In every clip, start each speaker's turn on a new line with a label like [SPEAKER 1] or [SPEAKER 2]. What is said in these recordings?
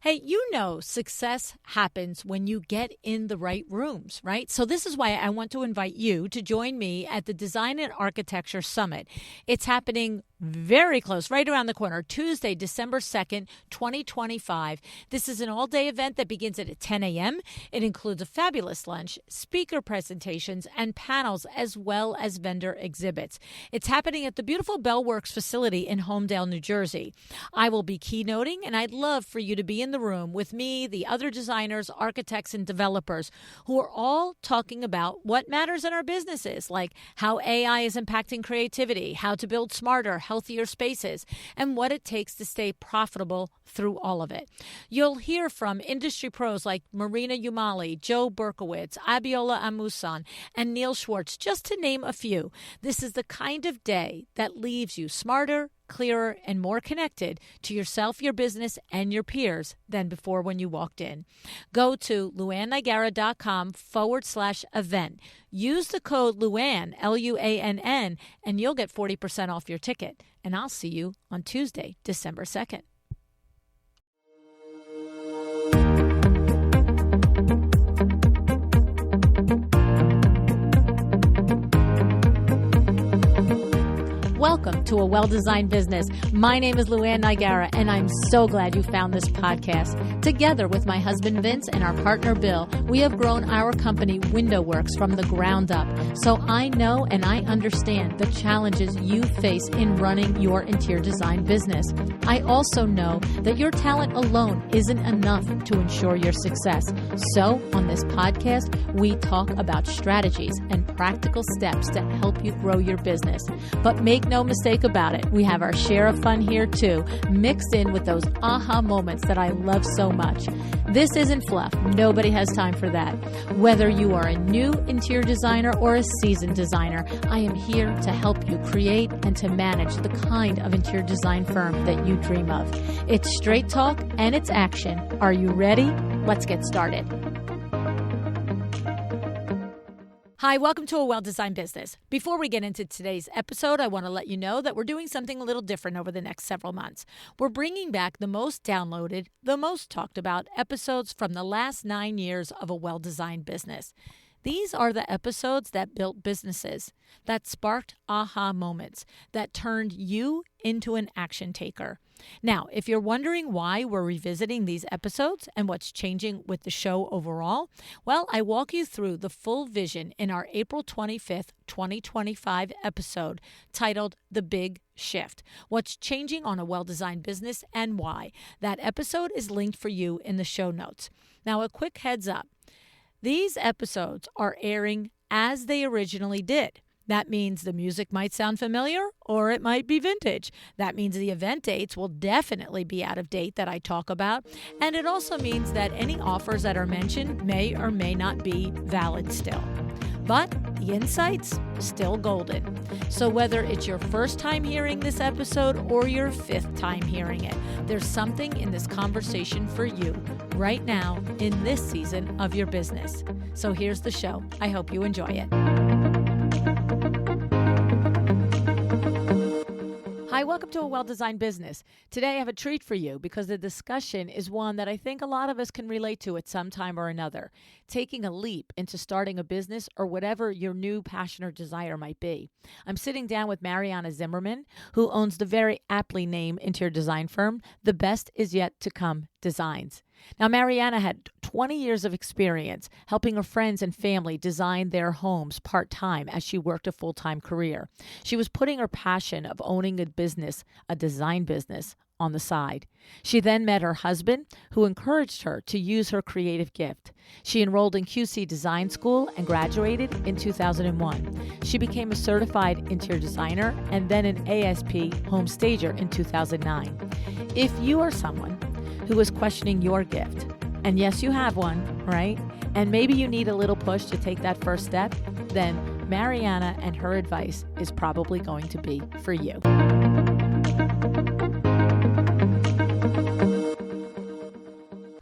[SPEAKER 1] Hey, success happens when you get in the right rooms, right? So this is why I want to invite you to join me at the Design and Architecture Summit. It's happening very close, right around the corner, Tuesday, December 2nd, 2025. This is an all-day event that begins at 10 a.m. It includes a fabulous lunch, speaker presentations, and panels, as well as vendor exhibits. It's happening at the beautiful Bellworks facility in Homedale, New Jersey. I will be keynoting, and I'd love for you to be in the room with me, the other designers, architects, and developers who are all talking about what matters in our businesses, like how AI is impacting creativity, how to build smarter, healthier spaces, and what it takes to stay profitable through all of it. You'll hear from industry pros like Marina Umali, Joe Berkowitz, Abiola Amusan, and Neil Schwartz, just to name a few. This is the kind of day that leaves you smarter, clearer, and more connected to yourself, your business, and your peers than before when you walked in. Go to LuAnnNigara.com/event. Use the code LuAnn, LuAnn, and you'll get 40% off your ticket. And I'll see you on Tuesday, December 2nd. Welcome to A Well-Designed Business. My name is LuAnn Nigara, and I'm so glad you found this podcast. Together with my husband Vince and our partner Bill, we have grown our company WindowWorks from the ground up. So I know and I understand the challenges you face in running your interior design business. I also know that your talent alone isn't enough to ensure your success. So on this podcast, we talk about strategies and practical steps to help you grow your business. But make no mistake about it, we have our share of fun here too, mixed in with those aha moments that I love so much. This isn't fluff. Nobody has time for that. Whether you are a new interior designer or a seasoned designer, I am here to help you create and to manage the kind of interior design firm that you dream of. It's straight talk and it's action. Are you ready? Let's get started. Hi, welcome to A Well-Designed Business. Before we get into today's episode, I want to let you know that we're doing something a little different over the next several months. We're bringing back the most downloaded, the most talked about episodes from the last 9 years of A Well-Designed Business. These are the episodes that built businesses, that sparked aha moments, that turned you into an action taker. Now, if you're wondering why we're revisiting these episodes and what's changing with the show overall, well, I walk you through the full vision in our April 25th, 2025 episode titled The Big Shift, What's Changing on a Well-Designed Business and Why. That episode is linked for you in the show notes. Now, a quick heads up. These episodes are airing as they originally did. That means the music might sound familiar or it might be vintage. That means the event dates will definitely be out of date that I talk about. And it also means that any offers that are mentioned may or may not be valid still. But the insights, still golden. So whether it's your first time hearing this episode or your fifth time hearing it, there's something in this conversation for you right now in this season of your business. So here's the show. I hope you enjoy it. Hi, welcome to A Well-Designed Business. Today I have a treat for you because the discussion is one that I think a lot of us can relate to at some time or another. Taking a leap into starting a business or whatever your new passion or desire might be. I'm sitting down with Marianna Zimmerman, who owns the very aptly named interior design firm, The Best Is Yet to Come Designs. Now, Marianna had 20 years of experience helping her friends and family design their homes part-time as she worked a full-time career. She was putting her passion of owning a business, a design business, on the side. She then met her husband, who encouraged her to use her creative gift. She enrolled in QC Design School and graduated in 2001. She became a certified interior designer and then an ASP home stager in 2009. If you are someone who is questioning your gift, and yes, you have one, right? And maybe you need a little push to take that first step, then Marianna and her advice is probably going to be for you.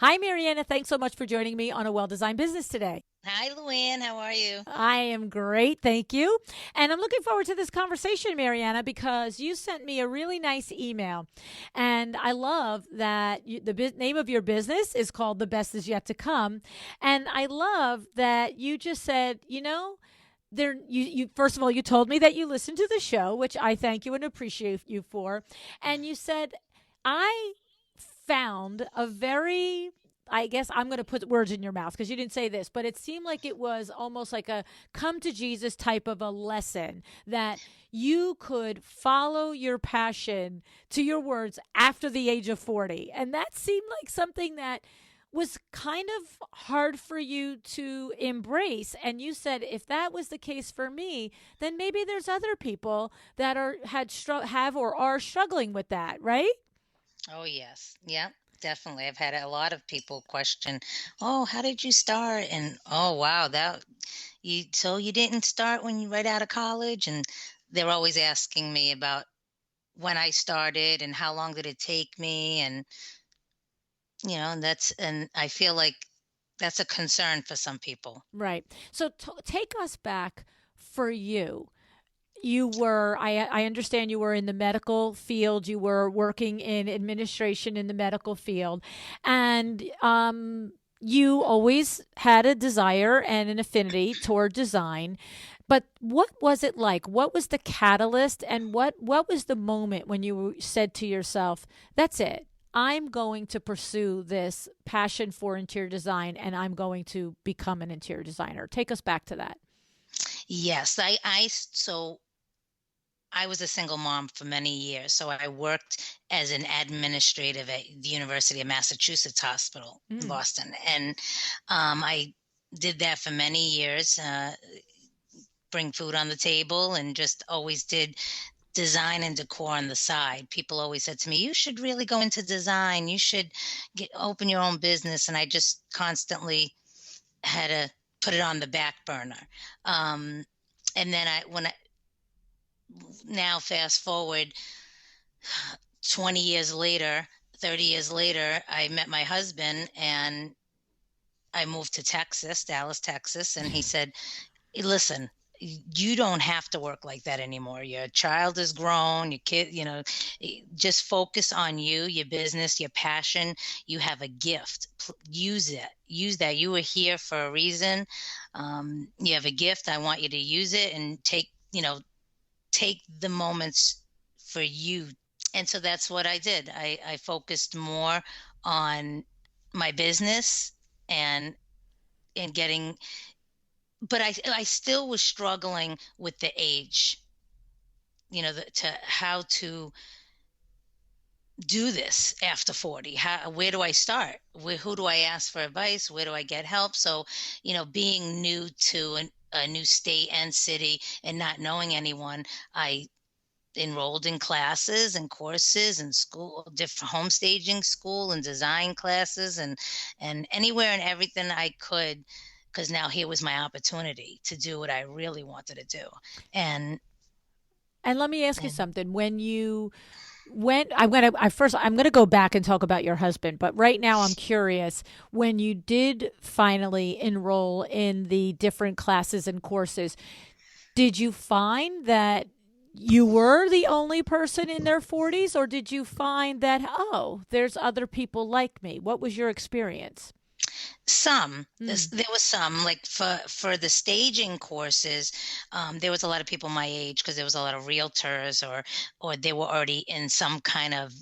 [SPEAKER 1] Hi, Marianna. Thanks so much for joining me on A Well Designed Business today.
[SPEAKER 2] Hi, LuAnn. How are you?
[SPEAKER 1] I am great, thank you. And I'm looking forward to this conversation, Mariana, because you sent me a really nice email. And I love that the name of your business is called The Best Is Yet to Come. And I love that you just said, there you first of all you told me that you listened to the show, which I thank you and appreciate you for. And you said, I found a very, I guess I'm going to put words in your mouth because you didn't say this, but it seemed like it was almost like a come to Jesus type of a lesson that you could follow your passion, to your words, after the age of 40. And that seemed like something that was kind of hard for you to embrace. And you said, if that was the case for me, then maybe there's other people that have or are struggling with that, right?
[SPEAKER 2] Oh, yes. Yeah, definitely. I've had a lot of people question, "Oh, how did you start?" And oh, wow, that you didn't start when you right out of college? And they're always asking me about when I started and how long did it take me and and I feel like that's a concern for some people.
[SPEAKER 1] Right. So take us back for you. I understand you were in the medical field, you were working in administration in the medical field, and you always had a desire and an affinity toward design. But what was it like? What was the catalyst, and what was the moment when you said to yourself, that's it? I'm going to pursue this passion for interior design and I'm going to become an interior designer. Take us back to that.
[SPEAKER 2] Yes, so I was a single mom for many years, so I worked as an administrative at the University of Massachusetts Hospital in
[SPEAKER 1] Mm.
[SPEAKER 2] Boston, and I did that for many years. Bring food on the table, and just always did design and decor on the side. People always said to me, "You should really go into design. You should open your own business," and I just constantly had to put it on the back burner. Um, and then when I now fast forward 20 years later, 30 years later, I met my husband and I moved to Texas, Dallas, Texas. And he said, "Hey, listen, you don't have to work like that anymore. Your child is grown, your kid, just focus on you, your business, your passion. You have a gift. Use it. Use that. You were here for a reason. You have a gift. I want you to use it and take the moments for you." And so that's what I did. I focused more on my business and getting, but I still was struggling with the age, to how to do this after 40. Where do I start? Who do I ask for advice? Where do I get help? So, being new to a new state and city and not knowing anyone, I enrolled in classes and courses and school, different home staging school and design classes, and anywhere and everything I could, because now here was my opportunity to do what I really wanted to do. And
[SPEAKER 1] And let me ask you
[SPEAKER 2] and
[SPEAKER 1] something. When you went, I'm gonna go back and talk about your husband, but right now I'm curious. When you did finally enroll in the different classes and courses, did you find that you were the only person in their 40s, or did you find that, oh, there's other people like me? What was your experience?
[SPEAKER 2] This,
[SPEAKER 1] Mm.
[SPEAKER 2] there was some, like for the staging courses, there was a lot of people my age because there was a lot of realtors, or they were already in some kind of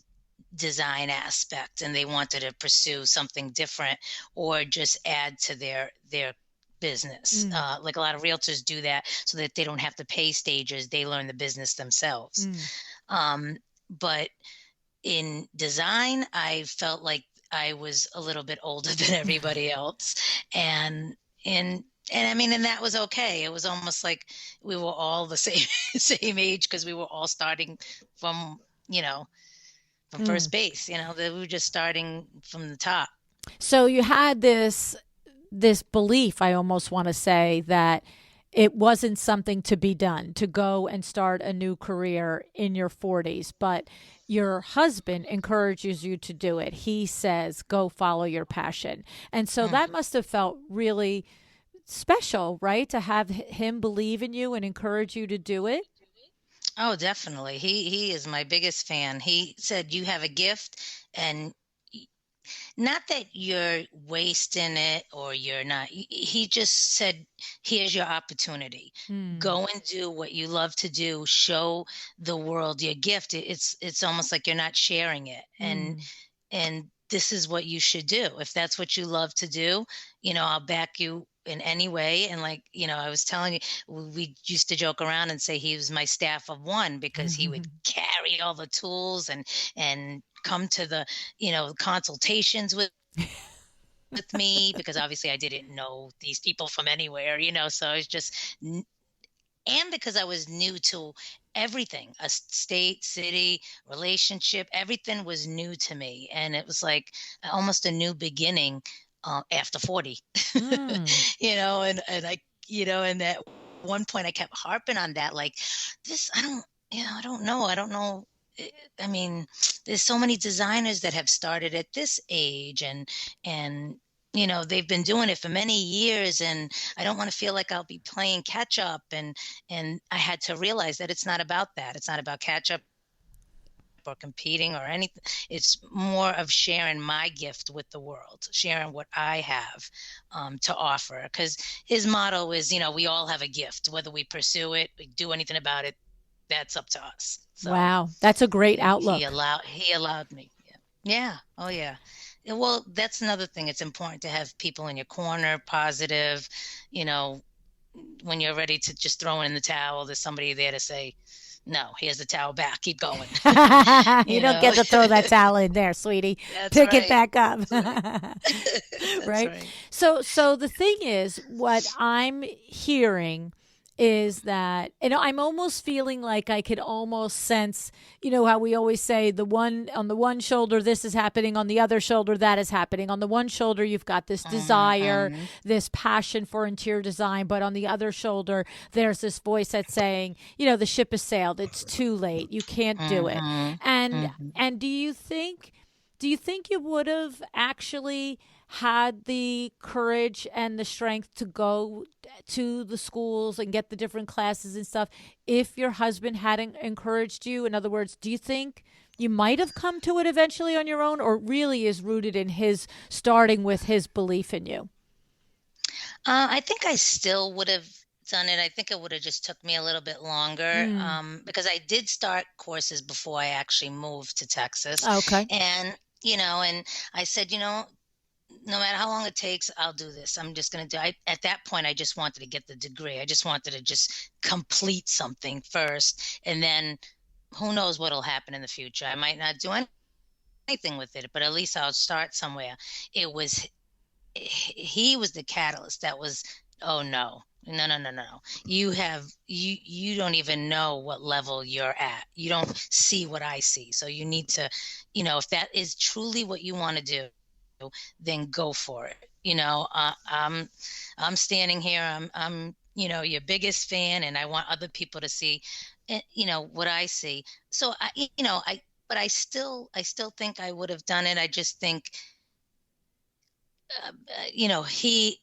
[SPEAKER 2] design aspect and they wanted to pursue something different or just add to their business.
[SPEAKER 1] Mm.
[SPEAKER 2] Like a lot of realtors do that so that they don't have to pay stagers, they learn the business themselves.
[SPEAKER 1] Mm.
[SPEAKER 2] Um, but in design, I felt like I was a little bit older than everybody else. And and and I mean, and that was okay. It was almost like we were all the same same age because we were all starting from, you know, from
[SPEAKER 1] Mm.
[SPEAKER 2] first base, that we were just starting from the top.
[SPEAKER 1] So you had this belief, I almost want to say, that it wasn't something to be done to go and start a new career in your 40s, but your husband encourages you to do it. He says, go follow your passion. And so that
[SPEAKER 2] Mhm.
[SPEAKER 1] must have felt really special, right? To have him believe in you and encourage you to do it.
[SPEAKER 2] Oh, definitely. He is my biggest fan. He said, "You have a gift, and not that you're wasting it or you're not." He just said, "Here's your opportunity.
[SPEAKER 1] Mm,
[SPEAKER 2] Go and do what you love to do. Show the world your gift. It's almost like you're not sharing it,
[SPEAKER 1] mm.
[SPEAKER 2] and this is what you should do. If that's what you love to do, I'll back you in any way." And like, I was telling you, we used to joke around and say he was my staff of one because he would carry all the tools and come to the, consultations with me because obviously I didn't know these people from anywhere, so it's just, and because I was new to everything, a state, city, relationship, everything was new to me. And it was like almost a new beginning after 40,
[SPEAKER 1] Mm.
[SPEAKER 2] and and at one point I kept harping on that, like, this, I don't know. I don't know. I I mean, there's so many designers that have started at this age and they've been doing it for many years, and I don't want to feel like I'll be playing catch up, and I had to realize that it's not about that. It's not about catch up or competing or anything. It's more of sharing my gift with the world, sharing what I have to offer. Because his motto is, we all have a gift, whether we pursue it, we do anything about it, that's up to us. So
[SPEAKER 1] Wow, that's a great
[SPEAKER 2] he
[SPEAKER 1] outlook.
[SPEAKER 2] allowed me. Yeah. Yeah. Oh yeah. Well, that's another thing. It's important to have people in your corner, positive, you know, when you're ready to just throw in the towel, there's somebody there to say, no, here's the towel back, keep going.
[SPEAKER 1] You
[SPEAKER 2] you
[SPEAKER 1] don't
[SPEAKER 2] know,
[SPEAKER 1] get to throw that towel in there, sweetie.
[SPEAKER 2] that's
[SPEAKER 1] Pick it
[SPEAKER 2] right.
[SPEAKER 1] back up.
[SPEAKER 2] That's right. That's
[SPEAKER 1] Right?
[SPEAKER 2] right.
[SPEAKER 1] So the thing is, what I'm hearing is that, I'm almost feeling like I could almost sense, how we always say, the one on the one shoulder this is happening, on the other shoulder that is happening. On the one shoulder you've got this desire,
[SPEAKER 2] Hmm.
[SPEAKER 1] this passion for interior design, but on the other shoulder there's this voice that's saying, the ship has sailed, it's too late, you can't do it.
[SPEAKER 2] Hmm.
[SPEAKER 1] and
[SPEAKER 2] Hmm.
[SPEAKER 1] and do you think you would have actually had the courage and the strength to go to the schools and get the different classes and stuff if your husband hadn't encouraged you? In other words, do you think you might have come to it eventually on your own, or really is rooted in his starting with his belief in you?
[SPEAKER 2] I think I still would have done it. I think it would have just took me a little bit longer
[SPEAKER 1] Mm.
[SPEAKER 2] because I did start courses before I actually moved to Texas,
[SPEAKER 1] Okay.
[SPEAKER 2] and I said, no matter how long it takes, I'll do this. I'm just going to do. At that point, I just wanted to get the degree. I just wanted to just complete something first, and then who knows what'll happen in the future. I might not do anything with it, but at least I'll start somewhere. It was he was the catalyst that was, oh no, no, no, no, no, you don't even know what level you're at, you don't see what I see, so you need to, if that is truly what you want to do, then go for it. I'm standing here, I'm your biggest fan, and I want other people to see what I see. So I but I still think I would have done it. I just think you know he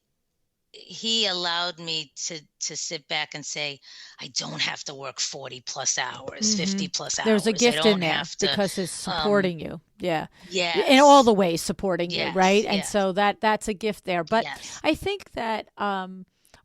[SPEAKER 2] allowed me to sit back and say, I don't have to work 40 plus hours,
[SPEAKER 1] Mm-hmm.
[SPEAKER 2] 50 plus
[SPEAKER 1] There's a
[SPEAKER 2] hours. I
[SPEAKER 1] gift in
[SPEAKER 2] don't
[SPEAKER 1] there
[SPEAKER 2] have to.
[SPEAKER 1] because it's
[SPEAKER 2] um
[SPEAKER 1] supporting you. Yeah. In all
[SPEAKER 2] yes,
[SPEAKER 1] the ways supporting you,
[SPEAKER 2] yes,
[SPEAKER 1] right? And
[SPEAKER 2] yes,
[SPEAKER 1] so that's a gift there. But
[SPEAKER 2] yes.
[SPEAKER 1] I think that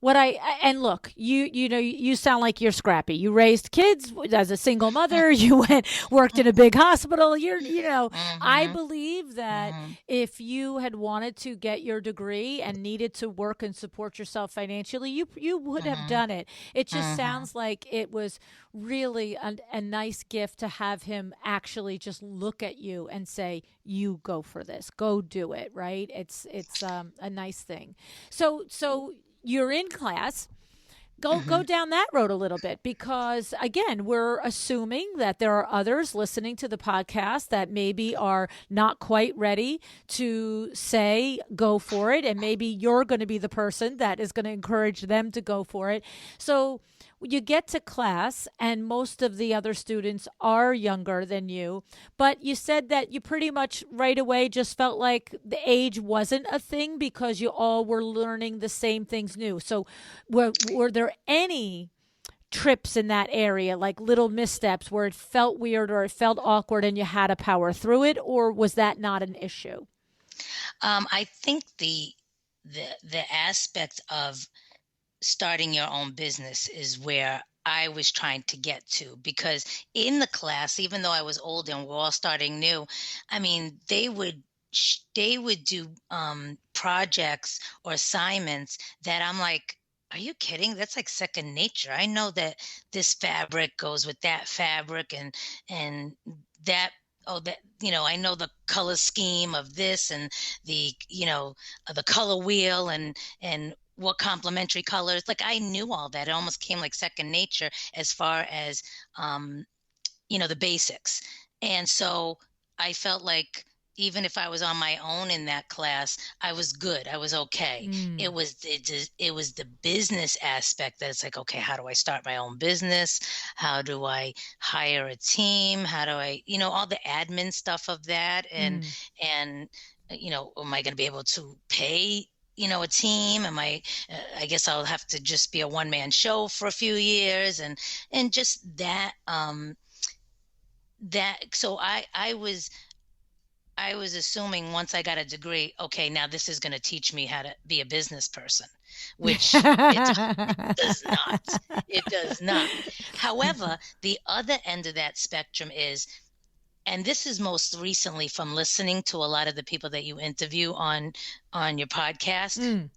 [SPEAKER 1] what I and look, you sound like you're scrappy. You raised kids as a single mother. You went worked in a big hospital. I
[SPEAKER 2] Mm-hmm.
[SPEAKER 1] believe that
[SPEAKER 2] Mm-hmm.
[SPEAKER 1] if you had wanted to get your degree and needed to work and support yourself financially, you would have
[SPEAKER 2] Mm-hmm.
[SPEAKER 1] done it. It just
[SPEAKER 2] Mm-hmm.
[SPEAKER 1] sounds like it was really a nice gift to have him actually just look at you and say, you go for this, go do it, right? It's a nice thing. So you're in class. Go
[SPEAKER 2] Hmm.
[SPEAKER 1] down that road a little bit, because again, we're assuming that there are others listening to the podcast that maybe are not quite ready to say go for it, and maybe you're going to be the person that is going to encourage them to go for it. So you get to class and most of the other students are younger than you, but you said that you pretty much right away just felt like the age wasn't a thing because you all were learning the same things new. So were there any trips in that area, like little missteps where it felt weird or it felt awkward and you had to power through it, or was that not an issue?
[SPEAKER 2] I think the aspect of starting your own business is where I was trying to get to, because in the class, even though I was older and we're all starting new, I mean, they would do projects or assignments that I'm like, are you kidding? That's like second nature. I know that this fabric goes with that fabric, and that, oh, that, I know the color scheme of this, and the color wheel, and what complementary colors. Like, I knew all that. It almost came like second nature as far as um, the basics. And so I felt like even if I was on my own in that class, I was good. I was okay.
[SPEAKER 1] Mm,
[SPEAKER 2] It was the business aspect that it's like, okay, how do I start my own business? How do I hire a team? How do I, all the admin stuff of that,
[SPEAKER 1] mm,
[SPEAKER 2] and am I going to be able to pay a team? I guess I'll have to just be a one man show for a few years, and just that. So I was assuming once I got a degree, okay, now this is going to teach me how to be a business person, which does not. It does not. However, the other end of that spectrum is, and this is most recently from listening to a lot of the people that you interview on your podcast.
[SPEAKER 1] mm,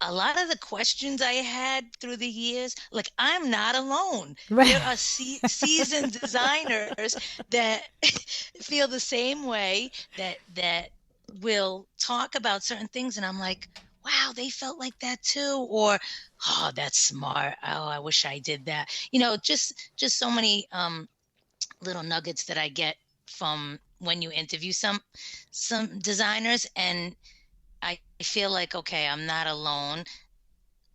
[SPEAKER 2] A lot of the questions I had through the years, like, I'm not alone. There
[SPEAKER 1] right.
[SPEAKER 2] are seasoned designers that feel the same way, that will talk about certain things, and I'm like, wow, they felt like that too. Or, oh, that's smart. Oh, I wish I did that. Just so many little nuggets that I get from when you interview some designers, and I feel like, okay, I'm not alone.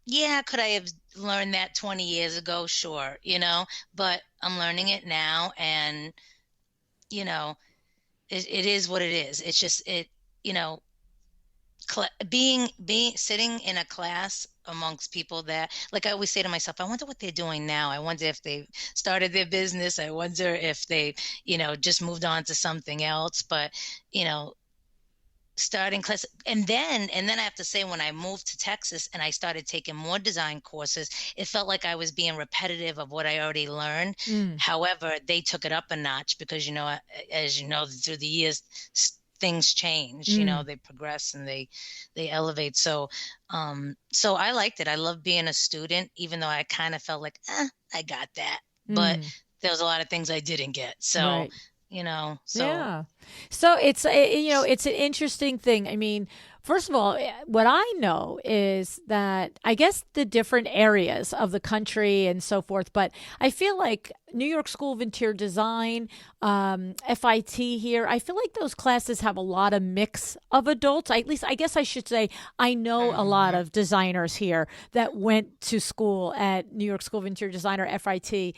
[SPEAKER 2] Yeah, could I have learned that 20 years ago? Sure, but I'm learning it now, and you know, it is what it is. It's just you know, being sitting in a class amongst people that, like, I always say to myself, I wonder what they're doing now. I wonder if they started their business. I wonder if they, just moved on to something else. But, you know, starting class, and then I have to say, when I moved to Texas and I started taking more design courses, it felt like I was being repetitive of what I already learned.
[SPEAKER 1] Mm,
[SPEAKER 2] However, they took it up a notch because, as you know, through the years, things change.
[SPEAKER 1] mm,
[SPEAKER 2] They progress and they elevate. So I liked it. I love being a student, even though I kind of felt like, I got that, but
[SPEAKER 1] mm,
[SPEAKER 2] there was a lot of things I didn't get. So,
[SPEAKER 1] right.
[SPEAKER 2] so.
[SPEAKER 1] Yeah. So it's an interesting thing. I mean, first of all, what I know is that I guess the different areas of the country and so forth, but I feel like New York School of Interior Design, FIT here, I feel like those classes have a lot of mix of adults. At least I guess I should say I know a lot
[SPEAKER 2] Mhm.
[SPEAKER 1] of designers here that went to school at New York School of Interior Design or FIT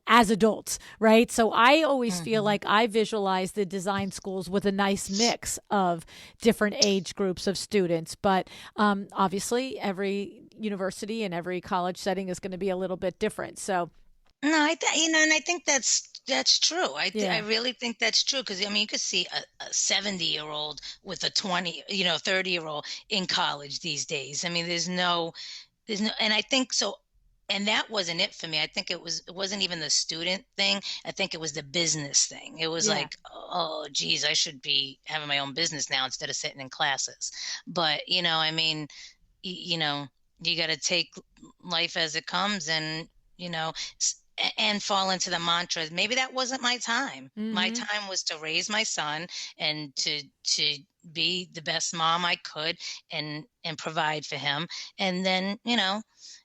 [SPEAKER 1] as adults, right? So I always feel
[SPEAKER 2] Mhm.
[SPEAKER 1] like I visualize the design schools with a nice mix of different age groups of students. But obviously, every university and every college setting is going to be a little bit different. So,
[SPEAKER 2] No, and I think that's true. I
[SPEAKER 1] yeah.
[SPEAKER 2] really think that's true, because I mean, you could see a 70-year-old with a 20, 30-year-old in college these days. I mean, there's no, and I think so. And that wasn't it for me. I think it wasn't even the student thing. I think it was the business thing. It was
[SPEAKER 1] Yeah.
[SPEAKER 2] like, oh, geez, I should be having my own business now instead of sitting in classes. But, I mean, you know, you got to take life as it comes, and, you know, and fall into the mantra. Maybe that wasn't my time. My
[SPEAKER 1] Mm-hmm.
[SPEAKER 2] time was to raise my son, and to be the best mom I could and provide for him. And then,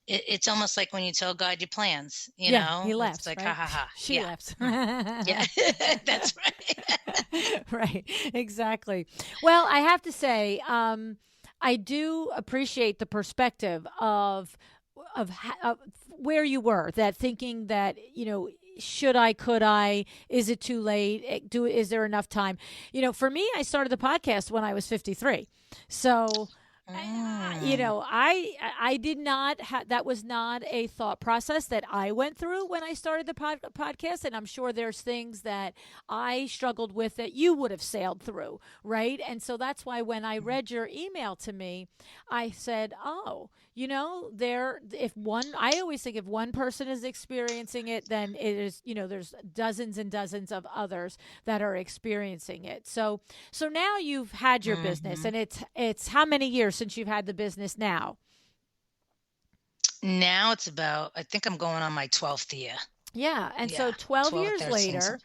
[SPEAKER 2] it's almost like when you tell God your plans,
[SPEAKER 1] Yeah, he
[SPEAKER 2] it's
[SPEAKER 1] laughs,
[SPEAKER 2] like, ha
[SPEAKER 1] right?
[SPEAKER 2] ha ha.
[SPEAKER 1] She
[SPEAKER 2] Yeah.
[SPEAKER 1] laughs.
[SPEAKER 2] Yeah. That's right.
[SPEAKER 1] Right, exactly. Well, I have to say, I do appreciate the perspective of where you were. That thinking that should I, could I, is it too late? Is there enough time? For me, I started the podcast when I was 53, so
[SPEAKER 2] Mm,
[SPEAKER 1] I did not that was not a thought process that I went through when I started the podcast, and I'm sure there's things that I struggled with that you would have sailed through, right? And so that's why when I read your email to me, I said, "Oh, there if one I always think if one person is experiencing it, then it is, there's dozens and dozens of others that are experiencing it." So now you've had your business,
[SPEAKER 2] hmm.
[SPEAKER 1] and it's how many years since you've had the business now?
[SPEAKER 2] Now it's about, I think I'm going on my 12th year.
[SPEAKER 1] Yeah, and so
[SPEAKER 2] Yeah.
[SPEAKER 1] 12
[SPEAKER 2] 12 or
[SPEAKER 1] years
[SPEAKER 2] 13
[SPEAKER 1] later,
[SPEAKER 2] something.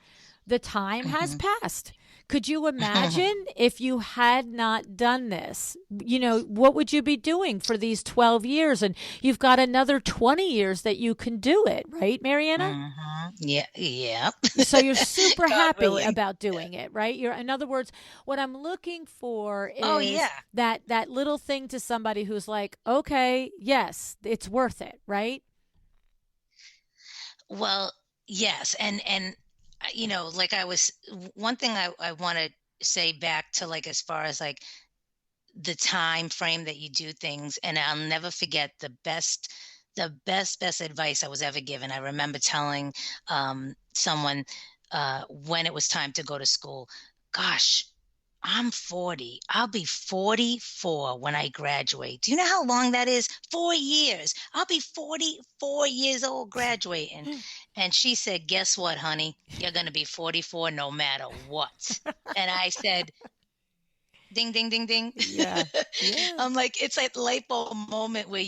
[SPEAKER 1] the time has
[SPEAKER 2] Hmm.
[SPEAKER 1] passed. Could you imagine if you had not done this? What would you be doing for these 12 years? And you've got another 20 years that you can do it, right, Mariana?
[SPEAKER 2] Yeah. Yeah.
[SPEAKER 1] So you're super
[SPEAKER 2] God
[SPEAKER 1] happy
[SPEAKER 2] willing.
[SPEAKER 1] about doing it, right? In other words, what I'm looking for
[SPEAKER 2] Oh,
[SPEAKER 1] is
[SPEAKER 2] yeah.
[SPEAKER 1] that little thing to somebody who's like, okay, yes, it's worth it, right?
[SPEAKER 2] Well, yes, and like one thing I want to say back to, like, as far as like the time frame that you do things, and I'll never forget the best advice I was ever given. I remember telling someone when it was time to go to school, gosh, I'm 40. I'll be 44 when I graduate. Do you know how long that is? 4 years. I'll be 44 years old graduating. And she said, "Guess what, honey? You're going to be 44 no matter what." And I said, ding, ding, ding, ding.
[SPEAKER 1] Yeah. Yeah.
[SPEAKER 2] I'm like, it's like light bulb moment where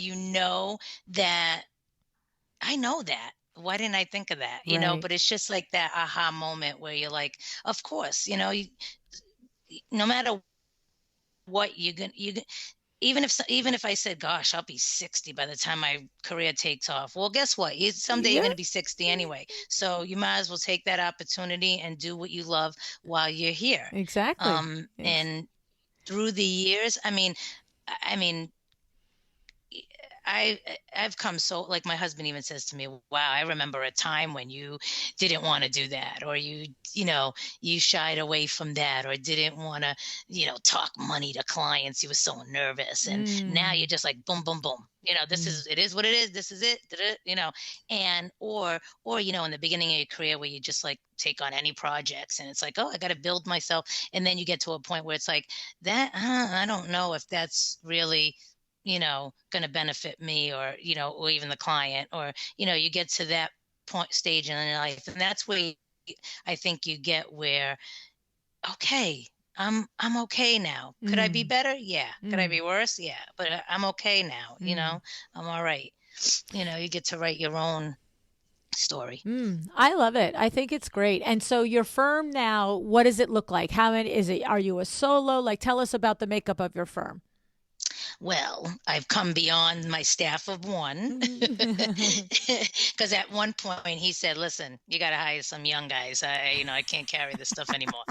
[SPEAKER 2] that I know that. Why didn't I think of that?
[SPEAKER 1] Right.
[SPEAKER 2] But it's just like that aha moment where you're like, of course, no matter what even if I said, gosh, I'll be 60 by the time my career takes off. Well, guess what? Someday you're
[SPEAKER 1] Yeah.
[SPEAKER 2] going to be 60 anyway. So you might as well take that opportunity and do what you love while you're here.
[SPEAKER 1] Exactly.
[SPEAKER 2] And through the years, I mean, I I've come so, like, my husband even says to me, "Wow, I remember a time when you didn't want to do that, or you shied away from that, or didn't want to, talk money to clients. You were so nervous, and now you're
[SPEAKER 1] Mm.
[SPEAKER 2] just like boom, boom, boom.
[SPEAKER 1] Mm.
[SPEAKER 2] It is what it is. This is it. Da-da," and or in the beginning of your career where you just like take on any projects, and it's like, oh, I got to build myself, and then you get to a point where it's like that. I don't know if that's really going to benefit me, or even the client, or you get to that point stage in your life, and that's where I think you get where, okay, I'm okay now. Could I be
[SPEAKER 1] Mm.
[SPEAKER 2] better? Yeah. Could I
[SPEAKER 1] Mm.
[SPEAKER 2] be worse? Yeah. But I'm okay now.
[SPEAKER 1] Mm.
[SPEAKER 2] I'm all right. You get to write your own story.
[SPEAKER 1] I love it. I think it's great. And so your firm now, what does it look like? How many is it? Are you a solo? Like, tell us about the makeup of your firm.
[SPEAKER 2] Well, I've come beyond my staff of one, because at one point he said, "Listen, you got to hire some young guys. I can't carry this stuff anymore.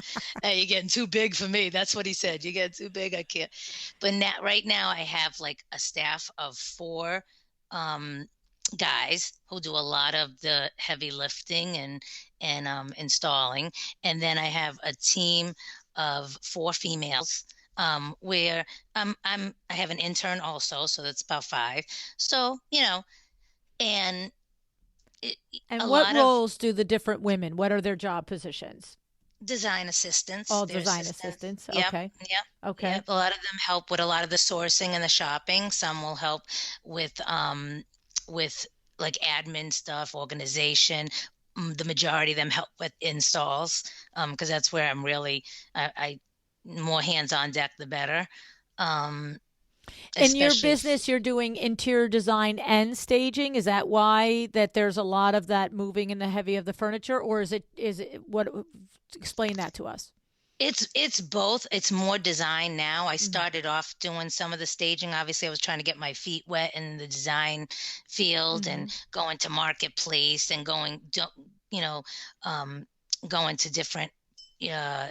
[SPEAKER 2] You're getting too big for me." That's what he said. "You get too big. I can't." But right now, I have like a staff of four um, guys who do a lot of the heavy lifting and installing, and then I have a team of four females, where I have an intern also, so that's about five. So, and it,
[SPEAKER 1] And
[SPEAKER 2] a
[SPEAKER 1] what
[SPEAKER 2] lot of
[SPEAKER 1] roles do the different women? What are their job positions?
[SPEAKER 2] design assistants,
[SPEAKER 1] All
[SPEAKER 2] their
[SPEAKER 1] design
[SPEAKER 2] assistants.
[SPEAKER 1] assistants.
[SPEAKER 2] Yep,
[SPEAKER 1] Okay.
[SPEAKER 2] yep,
[SPEAKER 1] Okay.
[SPEAKER 2] yep. A lot of them help with a lot of the sourcing and the shopping. Some will help with like admin stuff, organization. The majority of them help with installs, because that's where I'm really I more hands on deck the better. Um,
[SPEAKER 1] In your
[SPEAKER 2] especially if
[SPEAKER 1] business, you're doing interior design and staging. Is that why that there's a lot of that moving in the heavy of the furniture, or is it what? Explain that to us.
[SPEAKER 2] It's both. It's more design now. I
[SPEAKER 1] Mm,
[SPEAKER 2] started off doing some of the staging. Obviously, I was trying to get my feet wet in the design field and
[SPEAKER 1] mhm,
[SPEAKER 2] going to marketplace and you know, um, going to different uh,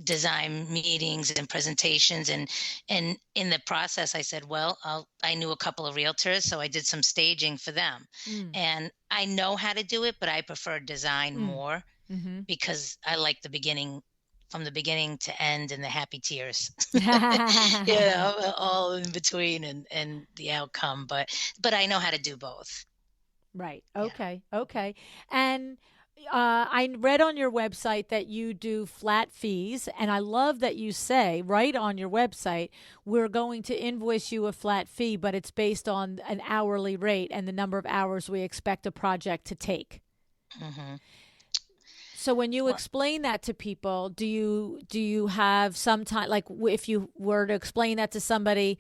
[SPEAKER 2] design meetings and presentations. And in the process, I said, well, I knew a couple of realtors, so I did some staging for them.
[SPEAKER 1] mm,
[SPEAKER 2] And I know how to do it, but I prefer design
[SPEAKER 1] mm.
[SPEAKER 2] more
[SPEAKER 1] Mhm.
[SPEAKER 2] because I like from the beginning to end and the happy tears. All in between and the outcome. But I know how to do both.
[SPEAKER 1] Right.
[SPEAKER 2] Yeah.
[SPEAKER 1] Okay. Okay. And I read on your website that you do flat fees, and I love that you say right on your website, we're going to invoice you a flat fee, but it's based on an hourly rate and the number of hours we expect a project to take.
[SPEAKER 2] Hmm.
[SPEAKER 1] So when you
[SPEAKER 2] Well,
[SPEAKER 1] explain that to people, do you have some time, like if you were to explain that to somebody,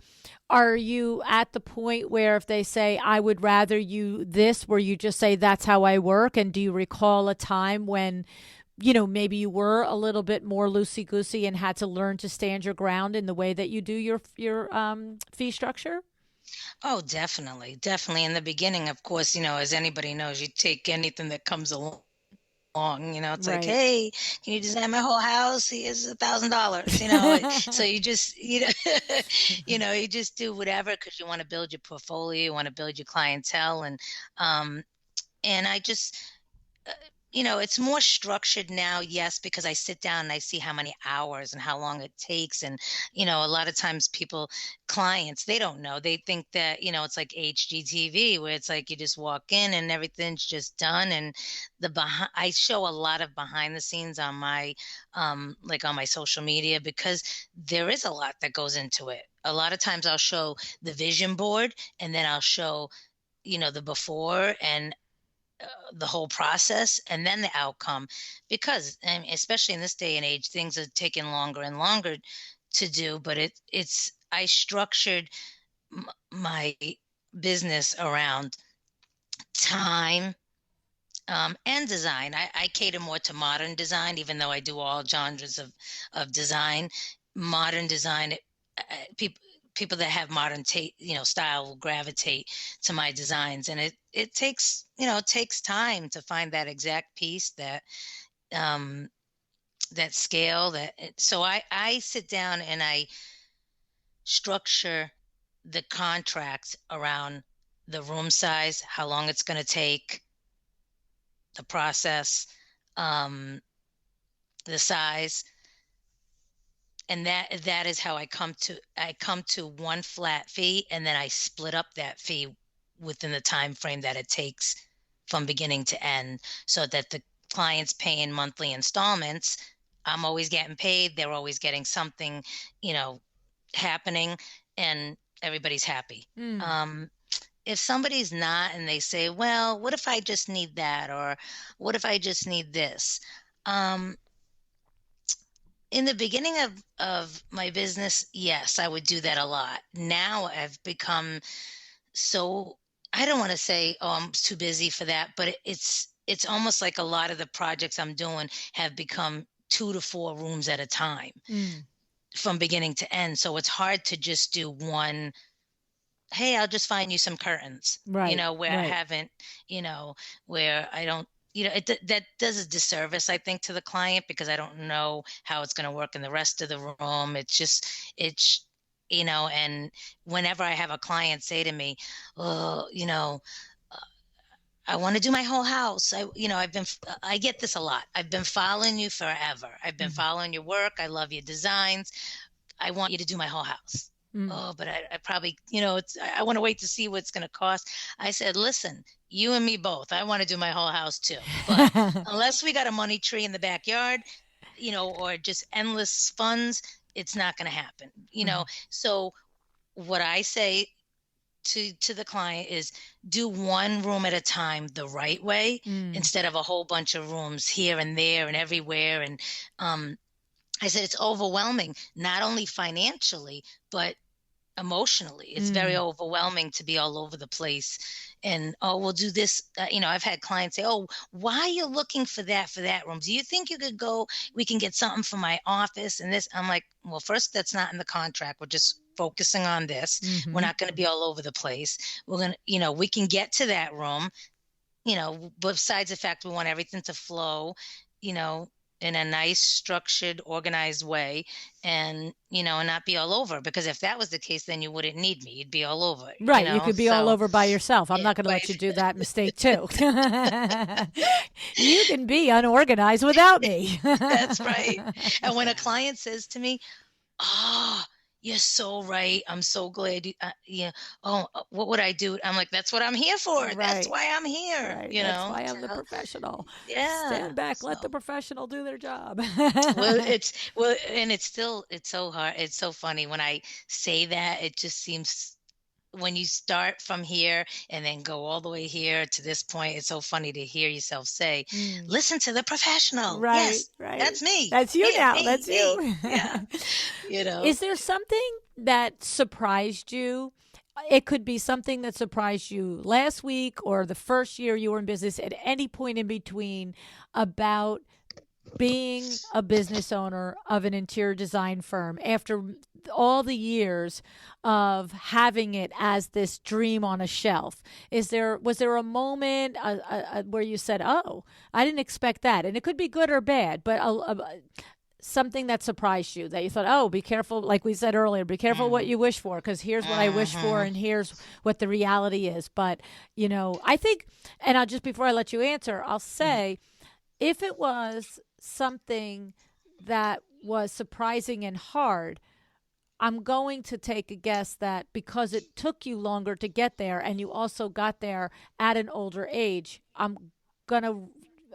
[SPEAKER 1] are you at the point where if they say I would rather you this, where you just say that's how I work, and do you recall a time when maybe you were a little bit more loosey goosey and had to learn to stand your ground in the way that you do your fee structure?
[SPEAKER 2] oh, definitely, definitely. In the beginning, of course, as anybody knows, you take anything that comes along. It's like,
[SPEAKER 1] Right.
[SPEAKER 2] hey, can you design my whole house? Here's $1,000. So you just, you just do whatever because you want to build your portfolio, you want to build your clientele, um, and I just uh, it's more structured now, yes, because I sit down and I see how many hours and how long it takes. And, a lot of times clients, they don't know. They think that, it's like HGTV where it's like you just walk in and everything's just done. And I show a lot of behind the scenes on like on my social media because there is a lot that goes into it. A lot of times I'll show the vision board and then I'll show, the before and the whole process and then the outcome because especially in this day and age things are taking longer and longer to do, but it's I structured my business around time, and design. I cater more to modern design even though I do all genres of design. Modern design, people that have modern style will gravitate to my designs, and it takes it takes time to find that exact piece um that scale so I sit down and I structure the contracts around the room size, how long it's going to take, the process, um the size, and that is how I come to one flat fee, and then I split up that fee within the time frame that it takes from beginning to end, so that the client's paying monthly installments. I'm always getting paid, they're always getting something, you know happening, and everybody's happy.
[SPEAKER 1] Mm,
[SPEAKER 2] um if somebody's not and they say, well, what if I just need that, or what if I just need this? um in the beginning of my business, yes, I would do that a lot. Now I've become so, I don't want to say, oh, I'm too busy for that, but it's almost like a lot of the projects I'm doing have become 2 to 4 rooms at a time
[SPEAKER 1] mm.
[SPEAKER 2] from beginning to end. So it's hard to just do one, hey, I'll just find you some curtains,
[SPEAKER 1] Right.
[SPEAKER 2] where I
[SPEAKER 1] Right.
[SPEAKER 2] haven't, where I don't, that does a disservice, I think, to the client because I don't know how it's going to work in the rest of the room. It's, and whenever I have a client say to me, oh, I want to do my whole house. I get this a lot. I've been following you forever. I've been
[SPEAKER 1] Mhm.
[SPEAKER 2] following your work. I love your designs. I want you to do my whole house.
[SPEAKER 1] Mm.
[SPEAKER 2] Oh, but I probably, I want to wait to see what it's going to cost. I said, listen, you and me both. I want to do my whole house too. But unless we got a money tree in the backyard, or just endless funds, it's not going to happen.
[SPEAKER 1] Mhm.
[SPEAKER 2] So what I say to the client is do one room at a time the right way
[SPEAKER 1] Mm.
[SPEAKER 2] instead of a whole bunch of rooms here and there and everywhere. And I said it's overwhelming, not only financially, but emotionally. It's very
[SPEAKER 1] Mm.
[SPEAKER 2] overwhelming to be all over the place. And oh, we'll do this. I've had clients say, "Oh, why are you looking for that room? Do you think you could go? We can get something for my office and this." I'm like, "Well, first, that's not in the contract. We're just focusing on this. We're
[SPEAKER 1] Mhm.
[SPEAKER 2] not going to be all over the place. We're gonna, we can get to that room. Besides the fact we want everything to flow, you know, in a nice, structured, organized way and not be all over. Because if that was the case, then you wouldn't need me. You'd be all over,
[SPEAKER 1] Right, you could be all
[SPEAKER 2] So,
[SPEAKER 1] over by yourself. I'm
[SPEAKER 2] yeah,
[SPEAKER 1] not gonna let you do that mistake too. You can be unorganized without me.
[SPEAKER 2] that's right. And when a client says to me, "Oh, you're so right. I'm so glad yeah. Oh, what would I do?" I'm like, "That's what I'm here for. That's
[SPEAKER 1] Right,
[SPEAKER 2] why I'm here,
[SPEAKER 1] right. That's why I'm the
[SPEAKER 2] So,
[SPEAKER 1] professional.
[SPEAKER 2] yeah.
[SPEAKER 1] Stand back, let the
[SPEAKER 2] So,
[SPEAKER 1] professional do their job.
[SPEAKER 2] and it's so hard. It's so funny when I say that. It just seems when you start from here and then go all the way here to this point, it's so funny to hear yourself say,
[SPEAKER 1] Mm.
[SPEAKER 2] "Listen to the professional."
[SPEAKER 1] Right,
[SPEAKER 2] Yes,
[SPEAKER 1] right.
[SPEAKER 2] that's me.
[SPEAKER 1] That's you
[SPEAKER 2] Here,
[SPEAKER 1] now.
[SPEAKER 2] me,
[SPEAKER 1] That's
[SPEAKER 2] me.
[SPEAKER 1] you.
[SPEAKER 2] Yeah, you know.
[SPEAKER 1] Is there something that surprised you? It could be something that surprised you last week or the first year you were in business, at any point in between, about being a business owner of an interior design firm after all the years of having it as this dream on a shelf. Was there a moment where you said, "Oh, I didn't expect that," and it could be good or bad, but something that surprised you, that you thought, "Oh, be careful," like we said earlier, be careful what
[SPEAKER 2] Mhm.
[SPEAKER 1] you wish for, because here's what I wish for
[SPEAKER 2] Mhm.
[SPEAKER 1] and here's what the reality is. But I think, and I'll just, before I let you answer, I'll
[SPEAKER 2] Mhm.
[SPEAKER 1] say, if it was something that was surprising and hard, I'm going to take a guess that because it took you longer to get there and you also got there at an older age, I'm going to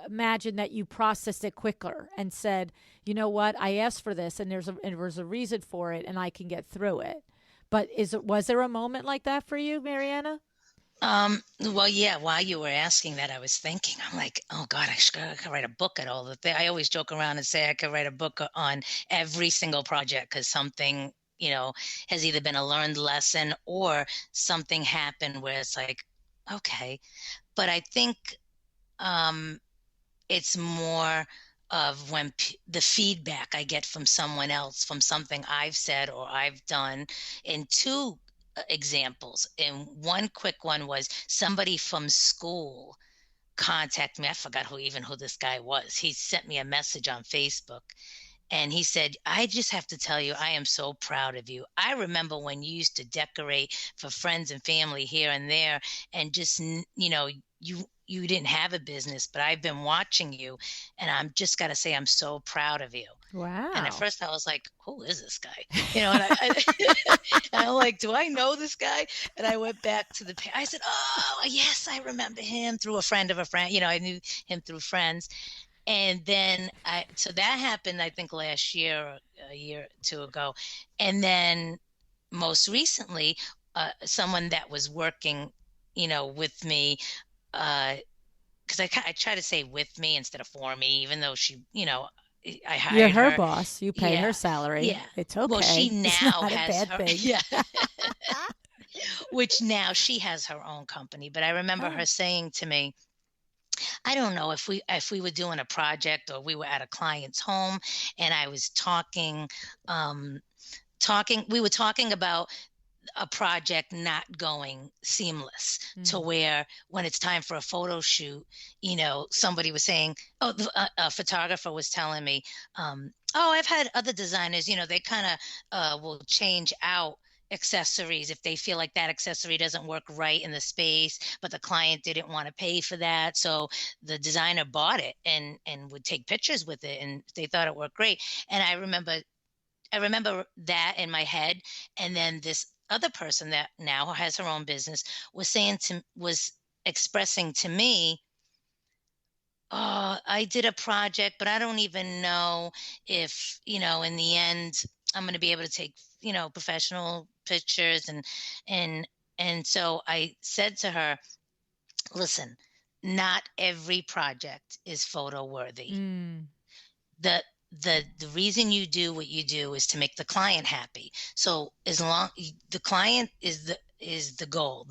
[SPEAKER 1] imagine that you processed it quicker and said, "You know what? I asked for this and there's a reason for it and I can get through it." But was there a moment like that for you, Mariana?
[SPEAKER 2] Well, yeah, while you were asking that, I was thinking, I'm like, oh God, I could write a book at all the things. I always joke around and say I could write a book on every single project because something, has either been a learned lesson or something happened where it's like, okay. But I think um, it's more of when the feedback I get from someone else, from something I've said or I've done. In two examples, and one quick one was somebody from school contact me. I forgot who this guy was. He sent me a message on Facebook and he said, "I just have to tell you, I am so proud of you. I remember when you used to decorate for friends and family here and there, and just, you didn't have a business, but I've been watching you, and I'm just got to say, I'm so proud of you." And at
[SPEAKER 1] Wow.
[SPEAKER 2] first I was like, "Who is this guy?" And and I'm like, "Do I know this guy?" And I went back to I said, "Oh, yes, I remember him through a friend of a friend. I knew him through friends." And then so that happened, I think last year or a year or two ago. And then most recently, someone that was working, with me, because I try to say with me instead of for me, even though I
[SPEAKER 1] You're
[SPEAKER 2] hired
[SPEAKER 1] her
[SPEAKER 2] her.
[SPEAKER 1] boss. You pay her
[SPEAKER 2] Yeah,
[SPEAKER 1] salary.
[SPEAKER 2] yeah.
[SPEAKER 1] It's
[SPEAKER 2] Well, she
[SPEAKER 1] okay. It's
[SPEAKER 2] now
[SPEAKER 1] not a
[SPEAKER 2] has
[SPEAKER 1] bad
[SPEAKER 2] her,
[SPEAKER 1] thing.
[SPEAKER 2] yeah, which now she has her own company. But I remember
[SPEAKER 1] Oh.
[SPEAKER 2] her saying to me, I don't know if we were doing a project or we were at a client's home, and I was um, we were talking about a project not going seamless to
[SPEAKER 1] Mm.
[SPEAKER 2] where when it's time for a photo shoot, somebody was saying, oh, a photographer was telling me, oh, I've had other designers, they kind of will change out accessories if they feel like that accessory doesn't work right in the space, but the client didn't want to pay for that, so the designer bought it and would take pictures with it, and they thought it worked great. And I remember that in my head. And then this other person that now has her own business was expressing to me, "Oh, I did a project, but I don't even know if, in the end I'm going to be able to take, professional pictures." And so I said to her, "Listen, not every project is photo worthy.
[SPEAKER 1] Mm.
[SPEAKER 2] the the reason you do what you do is to make the client happy. So as long the client is the goal,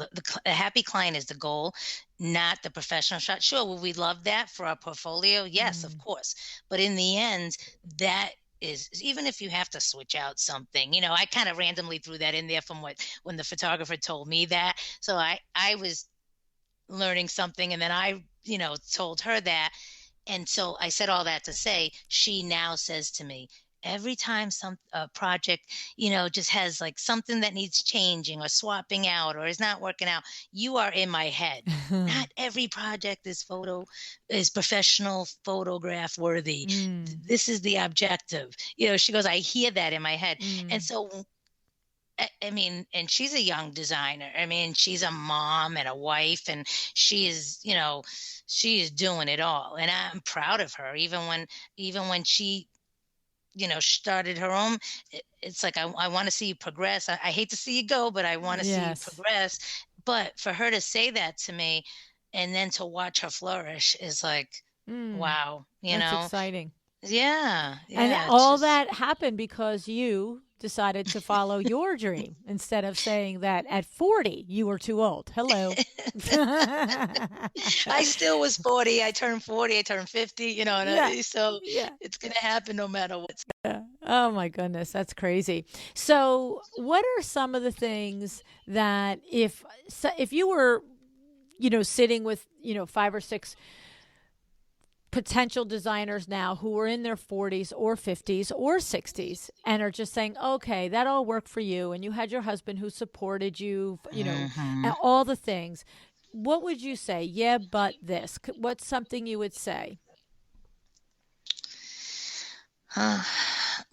[SPEAKER 2] a happy client is the goal, not the professional shot. Sure, would we love that for our portfolio? Yes, of
[SPEAKER 1] Mm.
[SPEAKER 2] course. But in the end, that is, even if you have to switch out something, I kind of randomly threw that in there from what when the photographer told me that. So I was learning something, and then I told her that. And so I said all that to say, she now says to me, every time some project, just has like something that needs changing or swapping out or is not working out, you are in my head. Not every project is professional photograph worthy.
[SPEAKER 1] Mm.
[SPEAKER 2] This is the objective. She goes, I hear that in my head. And
[SPEAKER 1] Mm.
[SPEAKER 2] so I mean, and she's a young designer. I mean, she's a mom and a wife, and she is doing it all. And I'm proud of her. Even when she, started her own, it's like I want to see you progress. I hate to see you go, but I want to see you
[SPEAKER 1] Yes.
[SPEAKER 2] progress. But for her to say that to me, and then to watch her flourish is like,
[SPEAKER 1] Mm.
[SPEAKER 2] wow,
[SPEAKER 1] That's exciting.
[SPEAKER 2] yeah,
[SPEAKER 1] And
[SPEAKER 2] yeah. It's
[SPEAKER 1] all
[SPEAKER 2] just
[SPEAKER 1] that happened because you decided to follow your dream instead of saying that at 40 you were too old. Hello.
[SPEAKER 2] I still was 40. I turned 40, I turned 50, and
[SPEAKER 1] Yeah.
[SPEAKER 2] so
[SPEAKER 1] Yeah.
[SPEAKER 2] it's gonna happen no matter what.
[SPEAKER 1] Yeah. Oh my goodness, that's crazy. So, what are some of the things that if you were, sitting with, five or six potential designers now who are in their 40s or 50s or 60s and are just saying, okay, that all worked for you. And you had your husband who supported you, and
[SPEAKER 2] Mhm.
[SPEAKER 1] all the things. What would you say? Yeah, but this. What's something you would say?
[SPEAKER 2] Uh,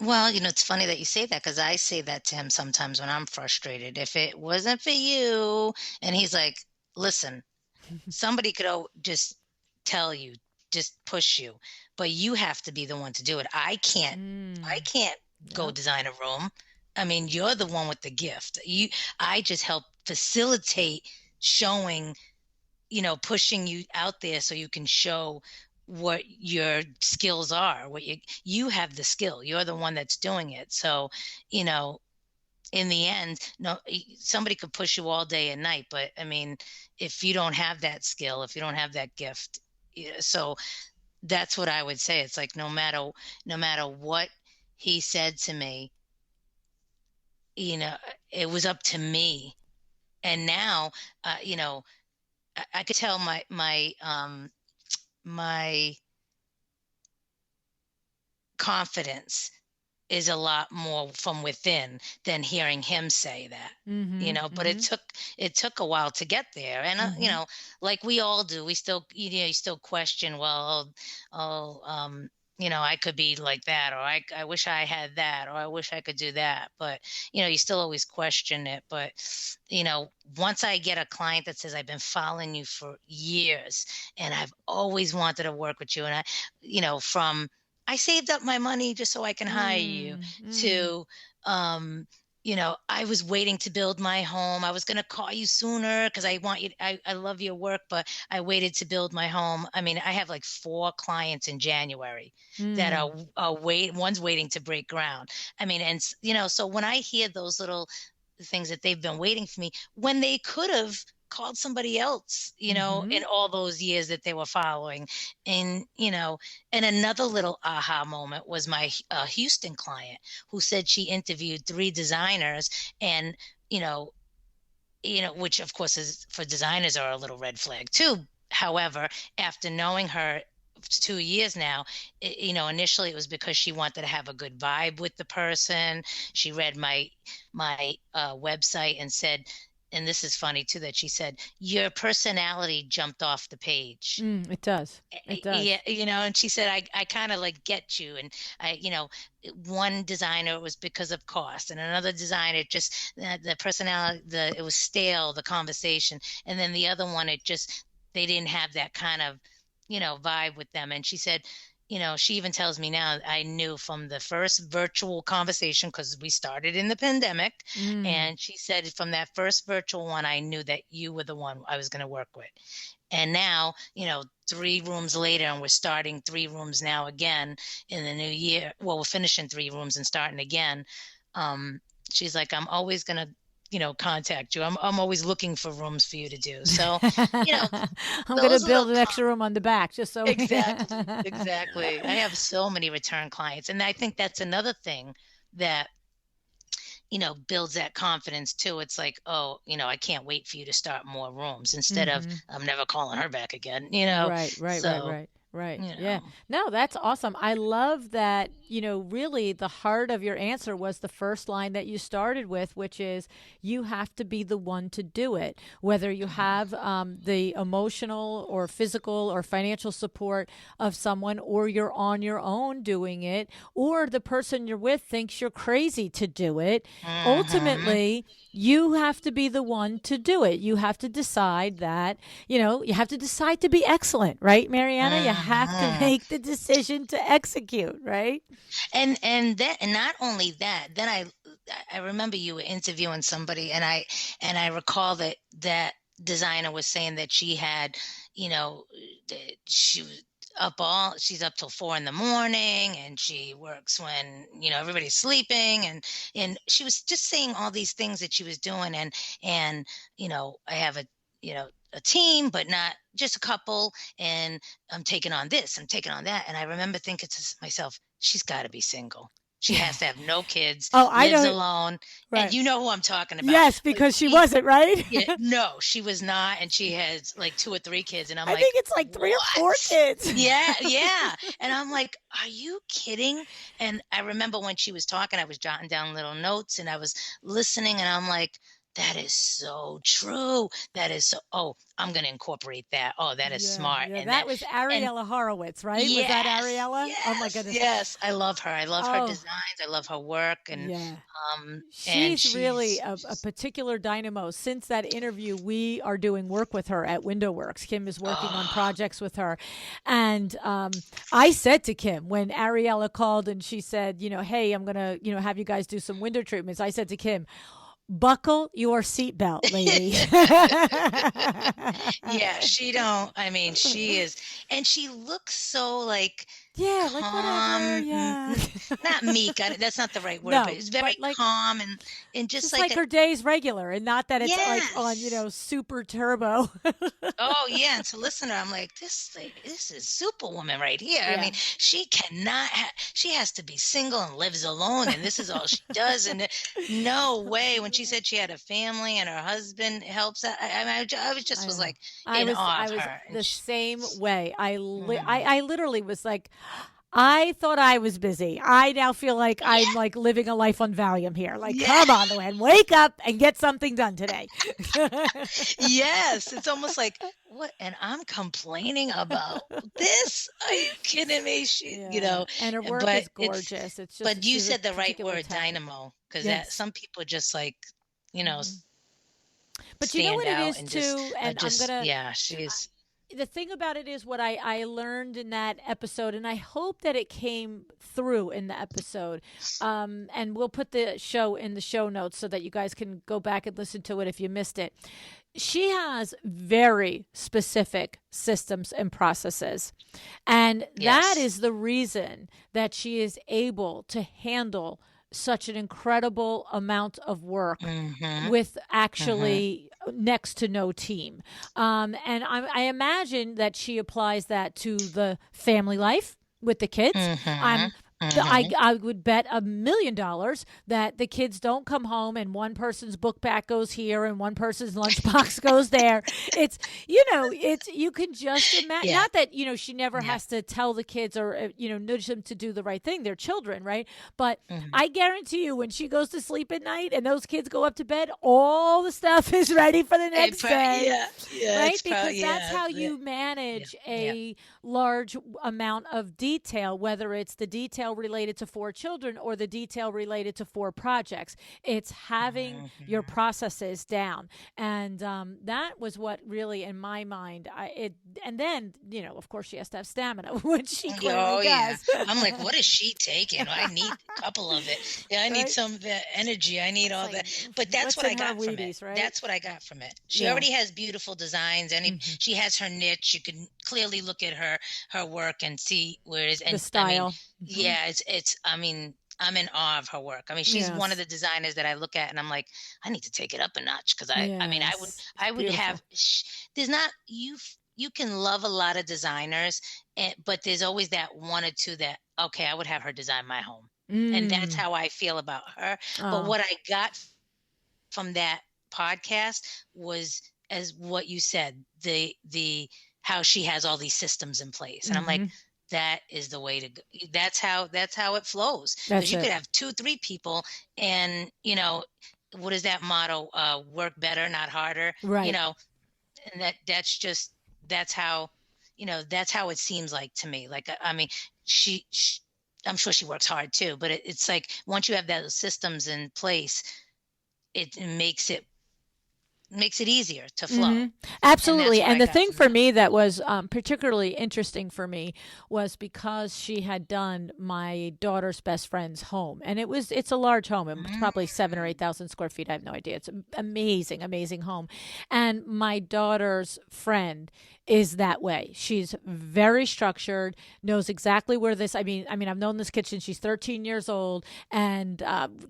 [SPEAKER 2] well, it's funny that you say that because I say that to him sometimes when I'm frustrated. If it wasn't for you, and he's like, listen, somebody could just tell you, just push you, but you have to be the one to do it. I
[SPEAKER 1] Mm.
[SPEAKER 2] can't go
[SPEAKER 1] Yep.
[SPEAKER 2] design a room. I mean, you're the one with the gift. I just help facilitate showing, pushing you out there so you can show what your skills are, what you have the skill. You're the one that's doing it. So, you know, in the end, no, somebody could push you all day and night, but I mean, if you don't have that skill, if you don't have that gift, so that's what I would say. It's like no matter what he said to me, you know, it was up to me. And now, I could tell my confidence is a lot more from within than hearing him say that.
[SPEAKER 1] Mm-hmm.
[SPEAKER 2] But it
[SPEAKER 1] Mm-hmm.
[SPEAKER 2] took a while to get there. And
[SPEAKER 1] Mm-hmm.
[SPEAKER 2] like we all do, we still you still question, well, oh, I could be like that, or I wish I had that, or I wish I could do that. But you still always question it. But once I get a client that says, I've been following you for years and I've always wanted to work with you, and from I saved up my money just so I can hire you,
[SPEAKER 1] Mm. Mm.
[SPEAKER 2] to, I was waiting to build my home. I was going to call you sooner because I want you, I love your work, but I waited to build my home. I mean, I have like 4 clients in January that
[SPEAKER 1] Mm.
[SPEAKER 2] one's waiting to break ground. I mean, and, so when I hear those little things that they've been waiting for me, when they could have called somebody else,
[SPEAKER 1] Mm-hmm.
[SPEAKER 2] in all those years that they were following. And, and another little aha moment was my Houston client who said she interviewed 3 designers, and, you know, which of course is for designers are a little red flag too. However, after knowing her 2 years now, initially it was because she wanted to have a good vibe with the person. She read my website and said, and this is funny too, that she said, your personality jumped off the page.
[SPEAKER 1] Mm. It does. It
[SPEAKER 2] Yeah,
[SPEAKER 1] does.
[SPEAKER 2] and she said, I kind of like get you. And one designer it was because of cost, and another designer just the personality, it was stale, the conversation. And then the other one, they didn't have that kind of, vibe with them. And she said, she even tells me now, I knew from the first virtual conversation, because we started in the pandemic.
[SPEAKER 1] Mm.
[SPEAKER 2] And she said from that first virtual one, I knew that you were the one I was going to work with. And now, 3 rooms later, and we're starting 3 rooms now again in the new year. Well, we're finishing 3 rooms and starting again. Um, she's like, I'm always going to, contact you. I'm always looking for rooms for you to do. So, you know,
[SPEAKER 1] I'm going to
[SPEAKER 2] those
[SPEAKER 1] build
[SPEAKER 2] little
[SPEAKER 1] an extra room on the back just so.
[SPEAKER 2] exactly, exactly. I have so many return clients, and I think that's another thing that, builds that confidence too. It's like, oh, I can't wait for you to start more rooms instead of
[SPEAKER 1] Hmm.
[SPEAKER 2] I'm never calling her back again.
[SPEAKER 1] Right, right, right,
[SPEAKER 2] So,
[SPEAKER 1] right, right.
[SPEAKER 2] you
[SPEAKER 1] Yeah.
[SPEAKER 2] know,
[SPEAKER 1] No, that's awesome. I love that, really the heart of your answer was the first line that you started with, which is you have to be the one to do it. Whether you
[SPEAKER 2] mhm.
[SPEAKER 1] have the emotional or physical or financial support of someone, or you're on your own doing it, or the person you're with thinks you're crazy to do it,
[SPEAKER 2] Mhm.
[SPEAKER 1] ultimately, you have to be the one to do it. You have to decide that, you have to decide to be excellent, right, Mariana? You have to
[SPEAKER 2] Mhm.
[SPEAKER 1] make the decision to execute, right?
[SPEAKER 2] And not only that, then I remember you were interviewing somebody, and I recall that designer was saying that she had, you know, that she was she's up till 4 in the morning, and she works when, everybody's sleeping, and she was just saying all these things that she was doing. And I have a team, but not just a couple, and I'm taking on this, I'm taking on that. And I remember thinking to myself, she's got to be single. She has to have no kids,
[SPEAKER 1] Oh, I
[SPEAKER 2] lives
[SPEAKER 1] know.
[SPEAKER 2] alone. And
[SPEAKER 1] Right.
[SPEAKER 2] you know who I'm talking about.
[SPEAKER 1] Yes,
[SPEAKER 2] But
[SPEAKER 1] because she
[SPEAKER 2] she,
[SPEAKER 1] wasn't, right?
[SPEAKER 2] yeah, no, she was not. And she has like 2 or 3 kids. And I'm
[SPEAKER 1] I
[SPEAKER 2] like,
[SPEAKER 1] think it's like three or four
[SPEAKER 2] what?
[SPEAKER 1] kids.
[SPEAKER 2] Yeah, yeah. And I'm like, are you kidding? And I remember when she was talking, I was jotting down little notes and I was listening, and I'm like, that is so true. That is so, oh, I'm going to incorporate that. Oh, that is
[SPEAKER 1] Yeah,
[SPEAKER 2] smart.
[SPEAKER 1] yeah,
[SPEAKER 2] And
[SPEAKER 1] that
[SPEAKER 2] that,
[SPEAKER 1] was
[SPEAKER 2] and
[SPEAKER 1] Ariella Horowitz, right? Was that
[SPEAKER 2] yes,
[SPEAKER 1] Ariella? Oh my
[SPEAKER 2] yes,
[SPEAKER 1] goodness.
[SPEAKER 2] yes. I love her. I love her
[SPEAKER 1] Oh,
[SPEAKER 2] designs. I love her work.
[SPEAKER 1] yeah.
[SPEAKER 2] And
[SPEAKER 1] She's really
[SPEAKER 2] she's
[SPEAKER 1] a
[SPEAKER 2] just,
[SPEAKER 1] particular dynamo. Since that interview, we are doing work with her at WindowWorks. Kim is working on
[SPEAKER 2] oh,
[SPEAKER 1] projects with her. And I said to Kim, when Ariella called and she said, hey, I'm going to, have you guys do some window treatments, I said to Kim, buckle your seatbelt, lady.
[SPEAKER 2] yeah, she don't, I mean, she is, and she looks so like
[SPEAKER 1] Yeah, like whatever.
[SPEAKER 2] calm,
[SPEAKER 1] Yeah.
[SPEAKER 2] not meek. That's not the right word, but
[SPEAKER 1] No,
[SPEAKER 2] it's very
[SPEAKER 1] but like
[SPEAKER 2] calm, and just
[SPEAKER 1] just
[SPEAKER 2] like
[SPEAKER 1] like
[SPEAKER 2] a,
[SPEAKER 1] her day's regular, and not that it's like on,
[SPEAKER 2] yes.
[SPEAKER 1] super turbo.
[SPEAKER 2] Oh yeah, and to listen to her, I'm like, this is Superwoman right here. I mean,
[SPEAKER 1] Yeah.
[SPEAKER 2] she cannot. She has to be single and lives alone, and this is all she does. And no way. When she said she had a family and her husband helps out, I was just
[SPEAKER 1] I
[SPEAKER 2] was
[SPEAKER 1] know.
[SPEAKER 2] like in awe
[SPEAKER 1] I
[SPEAKER 2] of
[SPEAKER 1] was
[SPEAKER 2] her. And
[SPEAKER 1] the same way.
[SPEAKER 2] mm,
[SPEAKER 1] I literally was like, I thought I was busy. I now feel like I'm
[SPEAKER 2] yeah,
[SPEAKER 1] like living a life on Valium here. Like,
[SPEAKER 2] yeah,
[SPEAKER 1] come on, Luann, wake up and get something done today.
[SPEAKER 2] yes. It's almost like what, and I'm complaining about this. Are you kidding me?
[SPEAKER 1] Yeah, and her work
[SPEAKER 2] But
[SPEAKER 1] is gorgeous. It's just
[SPEAKER 2] but you
[SPEAKER 1] she's a
[SPEAKER 2] said the right
[SPEAKER 1] particular
[SPEAKER 2] word,
[SPEAKER 1] talent.
[SPEAKER 2] dynamo, because that
[SPEAKER 1] Yes.
[SPEAKER 2] some people just like, you know,
[SPEAKER 1] Mhm. But you know
[SPEAKER 2] stand
[SPEAKER 1] what it
[SPEAKER 2] out
[SPEAKER 1] is
[SPEAKER 2] and just
[SPEAKER 1] too, and I'm
[SPEAKER 2] just
[SPEAKER 1] gonna.
[SPEAKER 2] yeah, she's
[SPEAKER 1] The thing about it is what I learned in that episode, and I hope that it came through in the episode. And we'll put the show in the show notes so that you guys can go back and listen to it if you missed it. She has very specific systems and processes. And that
[SPEAKER 2] yes.
[SPEAKER 1] is the reason that she is able to handle such an incredible amount of work
[SPEAKER 2] Mhm.
[SPEAKER 1] with
[SPEAKER 2] Mhm.
[SPEAKER 1] actually next to no team. And I imagine that she applies that to the family life with the kids.
[SPEAKER 2] Mhm.
[SPEAKER 1] I'm
[SPEAKER 2] Mhm.
[SPEAKER 1] I would bet $1 million that the kids don't come home and one person's book bag goes here and one person's lunchbox goes there. It's it's you can just imagine.
[SPEAKER 2] Yeah.
[SPEAKER 1] Not that she never
[SPEAKER 2] Yeah.
[SPEAKER 1] has to tell the kids or nudge them to do the right thing. They're children, right? But
[SPEAKER 2] Mhm.
[SPEAKER 1] I guarantee you, when she goes to sleep at night and those kids go up to bed, all the stuff is ready for the next day,
[SPEAKER 2] Yeah. Yeah,
[SPEAKER 1] right?
[SPEAKER 2] it's probably
[SPEAKER 1] Because that's
[SPEAKER 2] yeah.
[SPEAKER 1] how you
[SPEAKER 2] Yeah.
[SPEAKER 1] manage
[SPEAKER 2] Yeah.
[SPEAKER 1] a large amount of detail, whether it's the detail detail related to 4 children or the detail related to 4 projects. It's having your
[SPEAKER 2] Mhm.
[SPEAKER 1] processes down. And that was what really, in my mind, and then, of course, she has to have stamina, which she clearly
[SPEAKER 2] Oh yeah.
[SPEAKER 1] does.
[SPEAKER 2] I'm like, what is she taking? I need a couple of it. Yeah, I need
[SPEAKER 1] Right?
[SPEAKER 2] some of that energy. I need
[SPEAKER 1] It's
[SPEAKER 2] all
[SPEAKER 1] like,
[SPEAKER 2] that. But that's
[SPEAKER 1] what's
[SPEAKER 2] what I
[SPEAKER 1] in her
[SPEAKER 2] got from it.
[SPEAKER 1] Wheaties, right?
[SPEAKER 2] That's what I got from it. She
[SPEAKER 1] Yeah.
[SPEAKER 2] already has beautiful designs, and
[SPEAKER 1] Hmm.
[SPEAKER 2] she has her niche. You can clearly look at her work and see where it is.
[SPEAKER 1] The
[SPEAKER 2] And I mean,
[SPEAKER 1] style. Hmm.
[SPEAKER 2] yeah, it's I mean, I'm in awe of her work. I mean, she's one of
[SPEAKER 1] Yes.
[SPEAKER 2] the designers that I look at and I'm like, I need to take it up a notch because I mean,
[SPEAKER 1] Yes. It's
[SPEAKER 2] I would have
[SPEAKER 1] beautiful.
[SPEAKER 2] there's not you can love a lot of designers, but there's always that one or two that, okay, I would have her design my home. And that's
[SPEAKER 1] Mm.
[SPEAKER 2] how I feel about her. But
[SPEAKER 1] Oh.
[SPEAKER 2] what I got from that podcast was, as what you said, the how she has all these systems in place. And I'm like,
[SPEAKER 1] Hmm.
[SPEAKER 2] that is the way to go. That's how it flows. Because
[SPEAKER 1] That's
[SPEAKER 2] you could
[SPEAKER 1] it.
[SPEAKER 2] have two, three people, and what is that motto? Work better, not harder. You
[SPEAKER 1] Right.
[SPEAKER 2] know, and that's just that's how that's how it seems like to me. Like I mean, she I'm sure she works hard too, but it's like once you have those systems in place, it makes it easier to
[SPEAKER 1] Hmm.
[SPEAKER 2] flow, and that's
[SPEAKER 1] Absolutely.
[SPEAKER 2] what I
[SPEAKER 1] And the
[SPEAKER 2] got
[SPEAKER 1] thing
[SPEAKER 2] from
[SPEAKER 1] for
[SPEAKER 2] that.
[SPEAKER 1] me that was particularly interesting for me was because she had done my daughter's best friend's home. And it's a large home. It's probably 7 or 8,000 square feet. I have no idea. It's an amazing, amazing home. And my daughter's friend is that way. She's very structured, knows exactly where I mean, I've known this kitchen. She's 13 years old and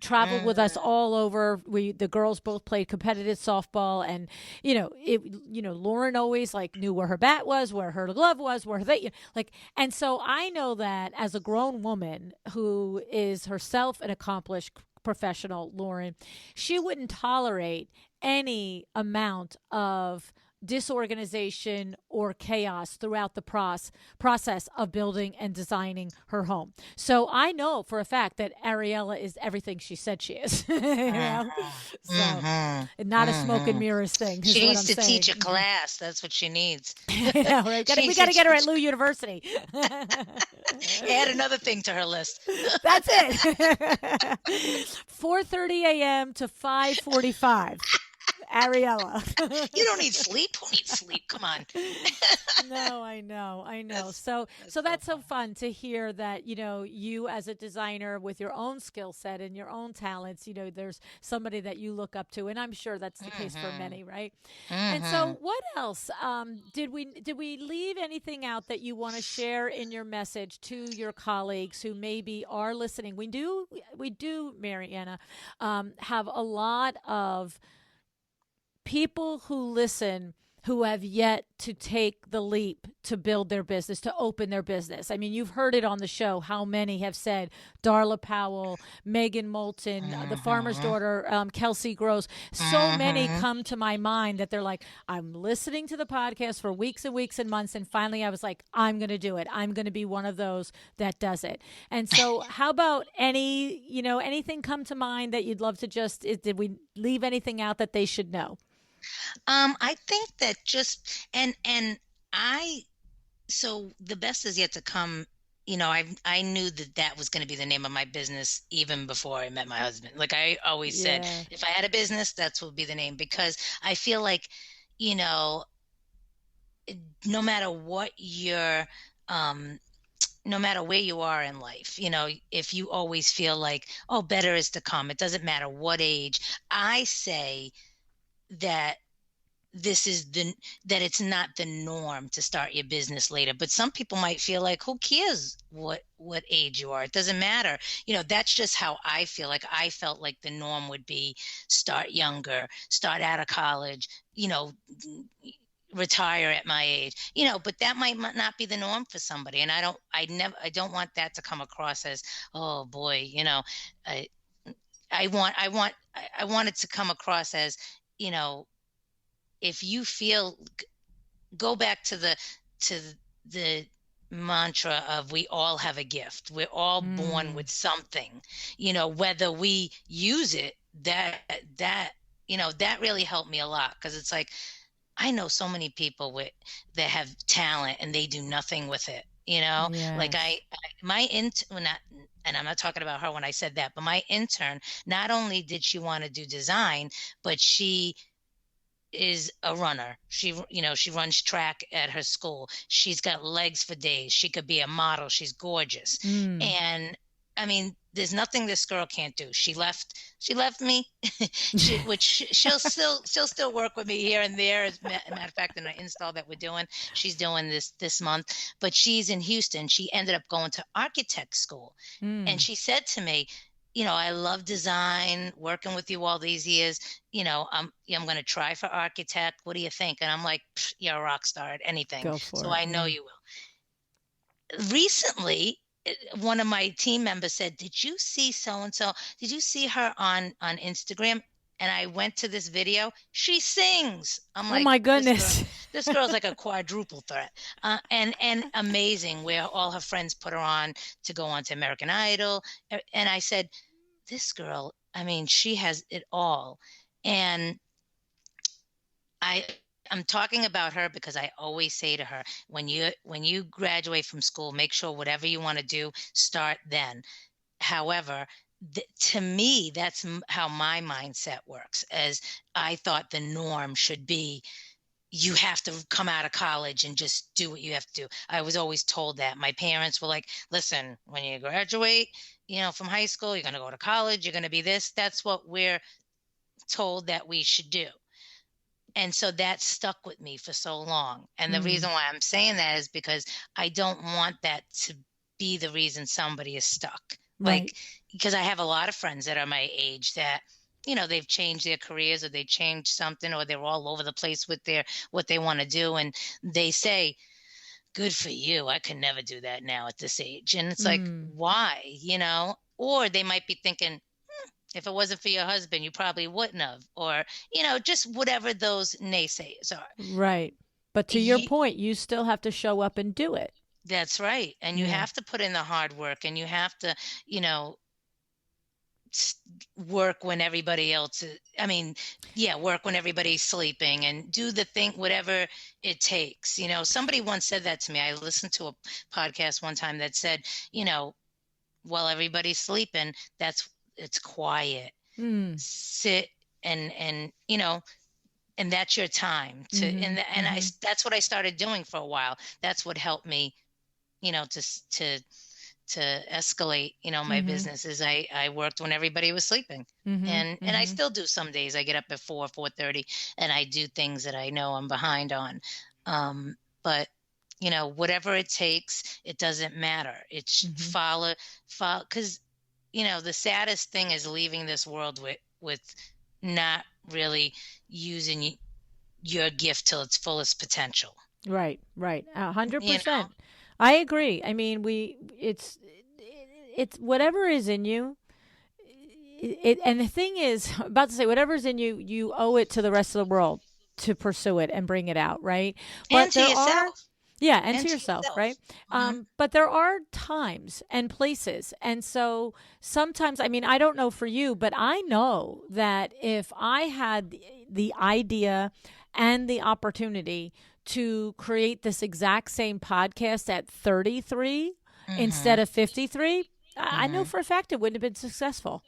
[SPEAKER 1] traveled with us
[SPEAKER 2] Mm,
[SPEAKER 1] all over. The girls both played competitive softball, and Lauren always like knew where her bat was, where her glove was, where they like. And so I know that as a grown woman who is herself an accomplished professional, Lauren, she wouldn't tolerate any amount of disorganization or chaos throughout the process of building and designing her home. So I know for a fact that Ariella is everything she said she is. So
[SPEAKER 2] mhm,
[SPEAKER 1] not a smoke and
[SPEAKER 2] mhm.
[SPEAKER 1] mirrors thing is
[SPEAKER 2] She
[SPEAKER 1] what
[SPEAKER 2] needs
[SPEAKER 1] I'm
[SPEAKER 2] to teach
[SPEAKER 1] saying.
[SPEAKER 2] a class. That's what she needs.
[SPEAKER 1] Yeah, right.
[SPEAKER 2] She
[SPEAKER 1] We
[SPEAKER 2] needs
[SPEAKER 1] got
[SPEAKER 2] to
[SPEAKER 1] to get her at
[SPEAKER 2] teach.
[SPEAKER 1] Lou University.
[SPEAKER 2] Add another thing to her list.
[SPEAKER 1] That's it. 4:30 a.m. to 5:45. Ariella.
[SPEAKER 2] You don't need sleep. Who needs sleep? Come on.
[SPEAKER 1] No, I know, I know.
[SPEAKER 2] That's
[SPEAKER 1] So,
[SPEAKER 2] that's
[SPEAKER 1] so
[SPEAKER 2] so
[SPEAKER 1] that's so
[SPEAKER 2] fun.
[SPEAKER 1] fun to hear that, you as a designer with your own skill set and your own talents, there's somebody that you look up to, and I'm sure that's the case for
[SPEAKER 2] Mhm.
[SPEAKER 1] many, right? And so,
[SPEAKER 2] Mhm.
[SPEAKER 1] what else did we leave anything out that you want to share in your message to your colleagues who maybe are listening? We do, Mariana, have a lot of people who listen who have yet to take the leap to build their business, to open their business. I mean, you've heard it on the show how many have said Darla Powell, Megan Moulton, the farmer's
[SPEAKER 2] Mhm.
[SPEAKER 1] daughter, Kelsey Gross. So many
[SPEAKER 2] Mhm.
[SPEAKER 1] come to my mind that they're like, I'm listening to the podcast for weeks and weeks and months. And finally, I was like, I'm going to do it. I'm going to be one of those that does it. And so, how about anything come to mind that you'd love to did we leave anything out that they should know?
[SPEAKER 2] I think that just and I so the best is yet to come. I knew that that was going to be the name of my business even before I met my husband. Like I always said,
[SPEAKER 1] Yeah.
[SPEAKER 2] if I had a business, that's what would be the name, because I feel like, you know, no matter what your um no matter where you are in life, if you always feel like, oh, better is to come, it doesn't matter what age. I say that this is the that it's not the norm to start your business later, but some people might feel like, who cares what age you are, it doesn't matter. That's just how I feel. Like I felt like the norm would be start younger, start out of college, retire at my age, but that might not be the norm for somebody. And I don't want that to come across as, oh boy, i I want it to come across as, you know if you feel, go back to the mantra of, we all have a gift, we're all born
[SPEAKER 1] Mm.
[SPEAKER 2] with something, whether we use it. That that really helped me a lot, because it's like, I know so many people that have talent and they do nothing with it. Like
[SPEAKER 1] Yes.
[SPEAKER 2] my well, not, and I'm not talking about her when I said that, but my intern, not only did she want to do design, but she is a runner. She runs track at her school. She's got legs for days. She could be a model. She's gorgeous.
[SPEAKER 1] Mm.
[SPEAKER 2] And I mean, there's nothing this girl can't do. She left me. She'll still work with me here and there. As a matter of fact, in an install that we're doing, she's doing this month. But she's in Houston. She ended up going to architect school. And
[SPEAKER 1] Mm.
[SPEAKER 2] she said to me, I love design, working with you all these years. I'm going to try for architect. What do you think? And I'm like, you're a rock star at anything.
[SPEAKER 1] Go
[SPEAKER 2] So
[SPEAKER 1] for it.
[SPEAKER 2] I know
[SPEAKER 1] Yeah.
[SPEAKER 2] you will. Recently, one of my team members said, "Did you see so and so? Did you see her on Instagram?" And I went to this video. She sings. I'm
[SPEAKER 1] Oh
[SPEAKER 2] like,
[SPEAKER 1] my
[SPEAKER 2] this girl,
[SPEAKER 1] goodness.
[SPEAKER 2] this girl's like a quadruple threat, and amazing. Where all her friends put her on to go on to American Idol, and I said, this girl, I mean, she has it all. And I I'm talking about her because I always say to her, when you graduate from school, make sure whatever you want to do, start then. However, to me, that's how my mindset works. As I thought the norm should be, you have to come out of college and just do what you have to do. I was always told that. My parents were like, listen, when you graduate, from high school, you're going to go to college, you're going to be this. That's what we're told that we should do. And so that stuck with me for so long. And the
[SPEAKER 1] Mm.
[SPEAKER 2] reason why I'm saying that is because I don't want that to be the reason somebody is stuck.
[SPEAKER 1] Right.
[SPEAKER 2] Like, because I have a lot of friends that are my age that, they've changed their careers, or they changed something, or they're all over the place with their what they want to do. And they say, good for you. I could never do that now at this age. And it's like,
[SPEAKER 1] Mm.
[SPEAKER 2] why? Or they might be thinking, if it wasn't for your husband, you probably wouldn't have, or, just whatever those naysayers are.
[SPEAKER 1] Right. But to your
[SPEAKER 2] Ye
[SPEAKER 1] point, you still have to show up and do it.
[SPEAKER 2] That's right. And you
[SPEAKER 1] Yeah.
[SPEAKER 2] have to put in the hard work, and you have to, you know, work when everybody else is, I mean, yeah, work when everybody's sleeping, and do the thing, whatever it takes. Somebody once said that to me. I listened to a podcast one time that said, while everybody's sleeping, it's quiet.
[SPEAKER 1] Mm.
[SPEAKER 2] Sit and that's your time to,
[SPEAKER 1] Mhm.
[SPEAKER 2] and
[SPEAKER 1] Mhm.
[SPEAKER 2] that's what I started doing for a while. That's what helped me, to escalate, my
[SPEAKER 1] Mhm.
[SPEAKER 2] business. Is I worked when everybody was sleeping.
[SPEAKER 1] Mhm.
[SPEAKER 2] And I
[SPEAKER 1] Mhm.
[SPEAKER 2] still do. Some days I get up at 4:30, and I do things that I know I'm behind on. But whatever it takes, it doesn't matter. It's
[SPEAKER 1] Mhm.
[SPEAKER 2] follow, because the saddest thing is leaving this world with not really using your gift till its fullest potential.
[SPEAKER 1] Right. Right. A hundred
[SPEAKER 2] You know?
[SPEAKER 1] percent. I agree. I mean, it's whatever is in you. And the thing is, about to say, whatever's in you, you owe it to the rest of the world to pursue it and bring it out, right?
[SPEAKER 2] And
[SPEAKER 1] But
[SPEAKER 2] to
[SPEAKER 1] there are,
[SPEAKER 2] yourself.
[SPEAKER 1] yeah, and to
[SPEAKER 2] And to
[SPEAKER 1] yourself, right?
[SPEAKER 2] yourself. Hmm.
[SPEAKER 1] But there are times and places. And so sometimes, I mean, I don't know for you, but I know that if I had the idea and the opportunity to create this exact same podcast at 33 instead
[SPEAKER 2] Hmm.
[SPEAKER 1] of 53, I know
[SPEAKER 2] Hmm.
[SPEAKER 1] for a fact it wouldn't have been successful.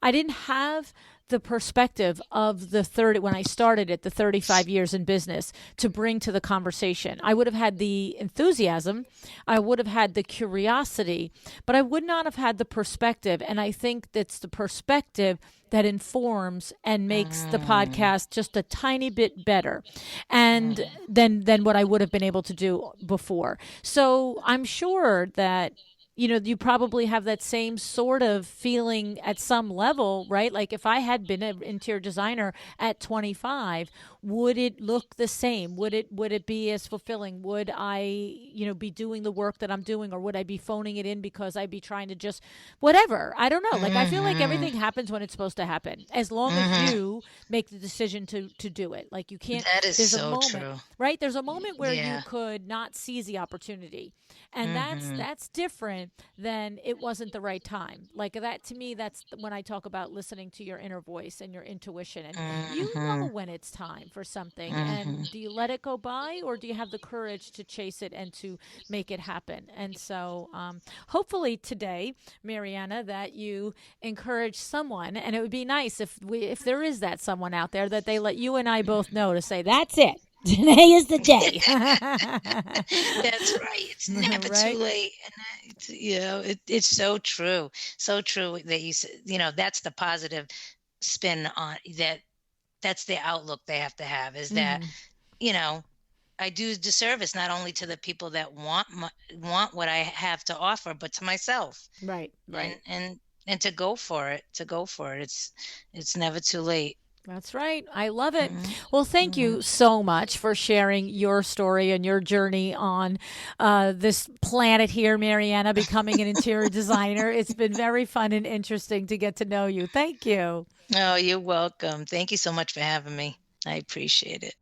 [SPEAKER 1] I didn't have the perspective of the 30 when I started it, the 35 years in business to bring to the conversation. I would have had the enthusiasm, I would have had the curiosity, but I would not have had the perspective. And I think that's the perspective that informs and makes the
[SPEAKER 2] Hmm.
[SPEAKER 1] podcast just a tiny bit better and than what I would have been able to do before. So I'm sure that you probably have that same sort of feeling at some level, right? Like if I had been an interior designer at 25, would it look the same? Would it be as fulfilling? Would I, be doing the work that I'm doing, or would I be phoning it in because I'd be trying to just whatever? I don't know. Like I feel like
[SPEAKER 2] Hmm.
[SPEAKER 1] everything happens when it's supposed to happen, as long as
[SPEAKER 2] Hmm.
[SPEAKER 1] you make the decision to do it. Like you can't.
[SPEAKER 2] That is
[SPEAKER 1] There's a
[SPEAKER 2] so
[SPEAKER 1] moment, right? There's a moment where you
[SPEAKER 2] yeah.
[SPEAKER 1] could not seize the opportunity, and that's
[SPEAKER 2] Hmm.
[SPEAKER 1] that's different moment, then it wasn't the right time. Like that to me, that's when I talk about listening to your inner voice and your intuition. And you know
[SPEAKER 2] Mhm.
[SPEAKER 1] when it's time for something.
[SPEAKER 2] Mhm.
[SPEAKER 1] And do you let it go by, or do you have the courage to chase it and to make it happen? And so hopefully today, Marianna, that you encourage someone, and it would be nice if there is that someone out there, that they let you and I both know to say, that's it. Today is the day.
[SPEAKER 2] That's right. It's never too
[SPEAKER 1] Right?
[SPEAKER 2] late. And it's so true. So true that that's the positive spin on that. That's the outlook they have to have, is that,
[SPEAKER 1] Hmm.
[SPEAKER 2] you know, I do disservice not only to the people that want what I have to offer, but to myself.
[SPEAKER 1] Right,
[SPEAKER 2] And
[SPEAKER 1] right.
[SPEAKER 2] to go for it, it's never too late.
[SPEAKER 1] That's right. I love it.
[SPEAKER 2] Mhm.
[SPEAKER 1] Well, thank
[SPEAKER 2] Mhm.
[SPEAKER 1] you so much for sharing your story and your journey on this planet here, Marianna, becoming an interior designer. It's been very fun and interesting to get to know you. Thank you.
[SPEAKER 2] Oh, you're welcome. Thank you so much for having me. I appreciate it.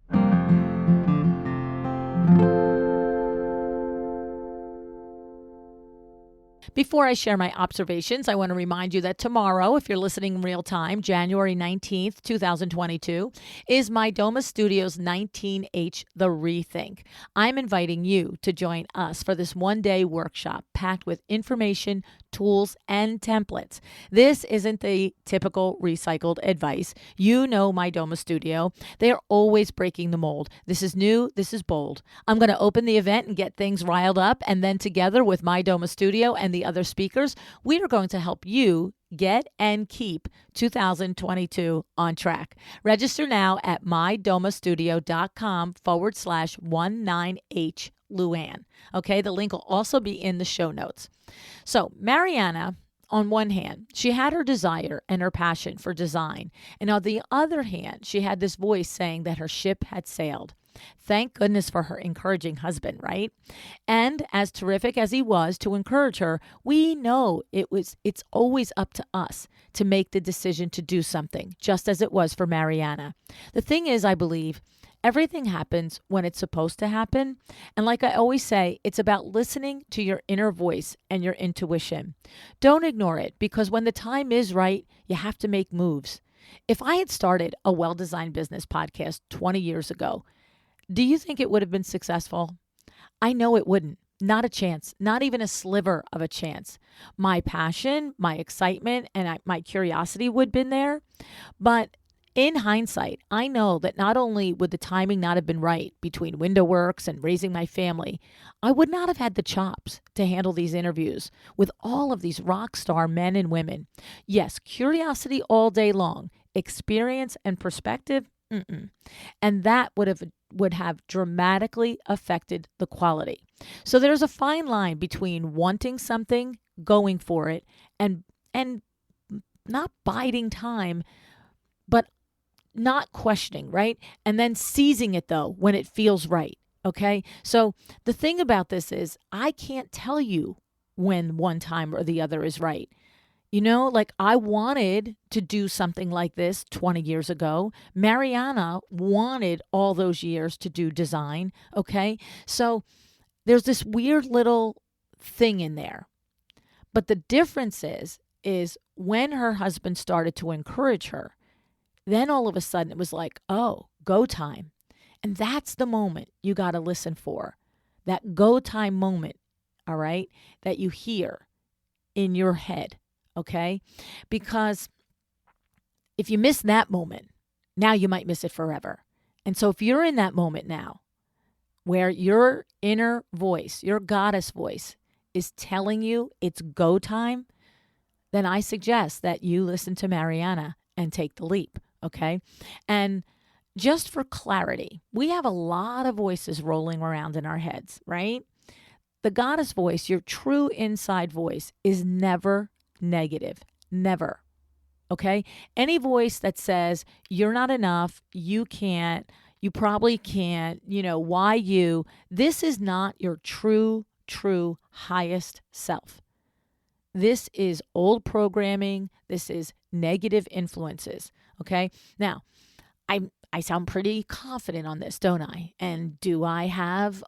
[SPEAKER 1] Before I share my observations, I want to remind you that tomorrow, if you're listening in real time, January 19th, 2022, is my Doma Studios 19H The Rethink. I'm inviting you to join us for this one-day workshop packed with information, tools, and templates. This isn't the typical recycled advice. You know my Doma Studio. They are always breaking the mold. This is new. This is bold. I'm going to open the event and get things riled up, and then together with my Doma Studio and the other speakers, we are going to help you get and keep 2022 on track. Register now at mydomastudio.com/19H LuAnn. Okay, the link will also be in the show notes. So, Marianna, on one hand, she had her desire and her passion for design. And on the other hand, she had this voice saying that her ship had sailed. Thank goodness for her encouraging husband, right? And as terrific as he was to encourage her, we know it's always up to us to make the decision to do something, just as it was for Marianna. The thing is, I believe, everything happens when it's supposed to happen. And like I always say, it's about listening to your inner voice and your intuition. Don't ignore it, because when the time is right, you have to make moves. If I had started a well designed business podcast 20 years ago, do you think it would have been successful? I know it wouldn't. Not a chance, not even a sliver of a chance. My passion, my excitement, and my curiosity would have been there. But in hindsight, I know that not only would the timing not have been right between window works and raising my family, I would not have had the chops to handle these interviews with all of these rock star men and women. Yes, curiosity all day long, experience and perspective, mm-mm. And that would have dramatically affected the quality. So there's a fine line between wanting something, going for it, and not biding time, but not questioning, right? And then seizing it though when it feels right. Okay. So the thing about this is, I can't tell you when one time or the other is right. Like I wanted to do something like this 20 years ago. Mariana wanted all those years to do design. Okay. So there's this weird little thing in there. But the difference is when her husband started to encourage her, then all of a sudden it was like, oh, go time. And that's the moment you got to listen for. That go time moment, all right, that you hear in your head, okay? Because if you miss that moment, now you might miss it forever. And so if you're in that moment now where your inner voice, your goddess voice, is telling you it's go time, then I suggest that you listen to Mariana and take the leap, okay? And just for clarity, we have a lot of voices rolling around in our heads, right? The goddess voice, your true inside voice, is never negative. Never. Okay? Any voice that says you're not enough, you can't, you probably can't, why you, this is not your true highest self. This is old programming. This is negative influences. Okay? Now, I sound pretty confident on this, don't I? And do I have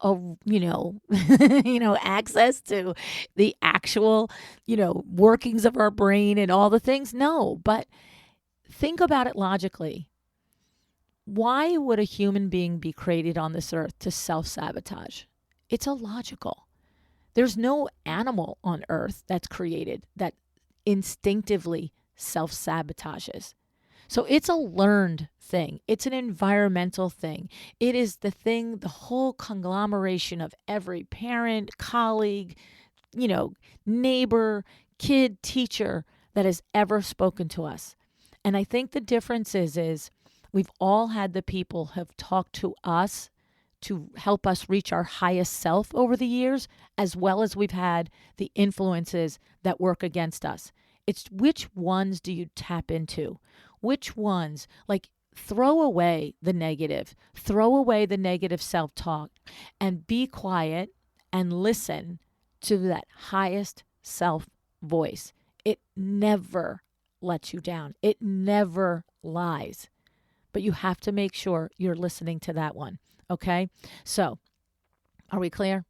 [SPEAKER 1] access to the actual, workings of our brain and all the things? No, but think about it logically. Why would a human being be created on this earth to self-sabotage? It's illogical. There's no animal on earth that's created that instinctively self-sabotages. So it's a learned thing. It's an environmental thing. It is the thing, the whole conglomeration of every parent, colleague, neighbor, kid, teacher that has ever spoken to us. And I think the difference is we've all had the people have talked to us to help us reach our highest self over the years, as well as we've had the influences that work against us. It's which ones do you tap into? Which ones? Like, throw away the negative self-talk, and be quiet and listen to that highest self voice. It never lets you down. It never lies. But you have to make sure you're listening to that one. Okay? So, are we clear?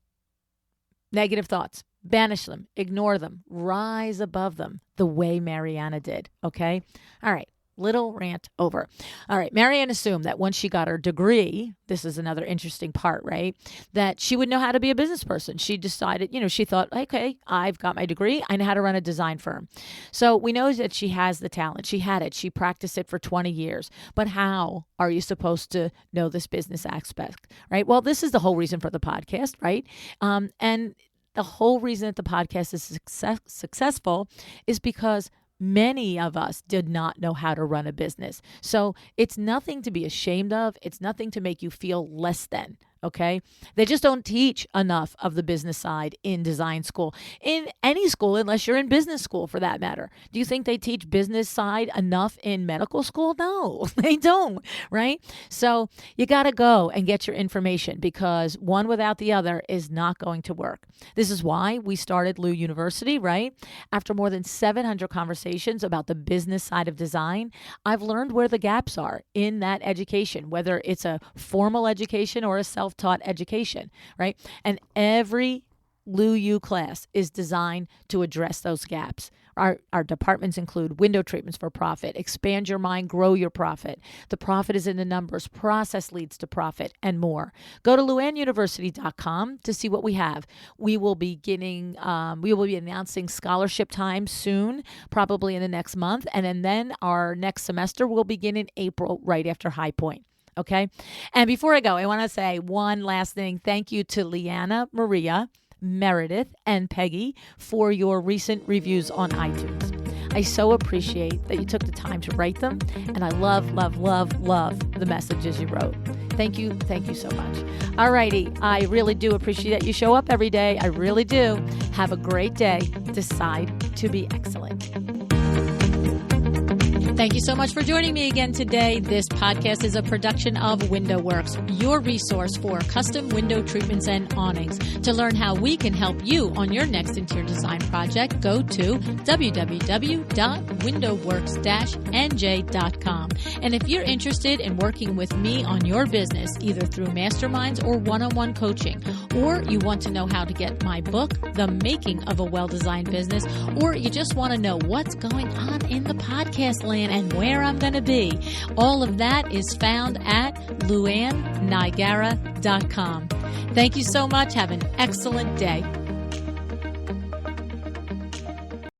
[SPEAKER 1] Negative thoughts. Banish them. Ignore them. Rise above them the way Marianna did. Okay? All right. Little rant over. All right. Marianne assumed that once she got her degree, this is another interesting part, right? That she would know how to be a business person. She decided, she thought, okay, I've got my degree. I know how to run a design firm. So we know that she has the talent. She had it. She practiced it for 20 years. But how are you supposed to know this business aspect, right? Well, this is the whole reason for the podcast, right? And the whole reason that the podcast is successful is because many of us did not know how to run a business. So it's nothing to be ashamed of. It's nothing to make you feel less than. Okay. They just don't teach enough of the business side in design school, in any school, unless you're in business school for that matter. Do you think they teach business side enough in medical school? No, they don't. Right. So you got to go and get your information, because one without the other is not going to work. This is why we started LU University, right? After more than 700 conversations about the business side of design, I've learned where the gaps are in that education, whether it's a formal education or a self-taught education, right? And every LuU class is designed to address those gaps. Our departments include window treatments for profit, expand your mind, grow your profit. The profit is in the numbers, process leads to profit, and more. Go to LuAnnUniversity.com to see what we have. We will be announcing scholarship time soon, probably in the next month. And then our next semester will begin in April, right after High Point. Okay. And before I go, I want to say one last thing. Thank you to Leanna, Maria, Meredith, and Peggy for your recent reviews on iTunes. I so appreciate that you took the time to write them, and I love, love, love, love the messages you wrote. Thank you so much. All righty, I really do appreciate that you show up every day. I really do. Have a great day. Decide to be excellent. Thank you so much for joining me again today. This podcast is a production of WindowWorks, your resource for custom window treatments and awnings. To learn how we can help you on your next interior design project, go to www.windowworks-nj.com. And if you're interested in working with me on your business, either through masterminds or one-on-one coaching, or you want to know how to get my book, The Making of a Well-Designed Business, or you just want to know what's going on in the podcast land and where I'm going to be, all of that is found at LuAnnNigara.com. Thank you so much. Have an excellent day.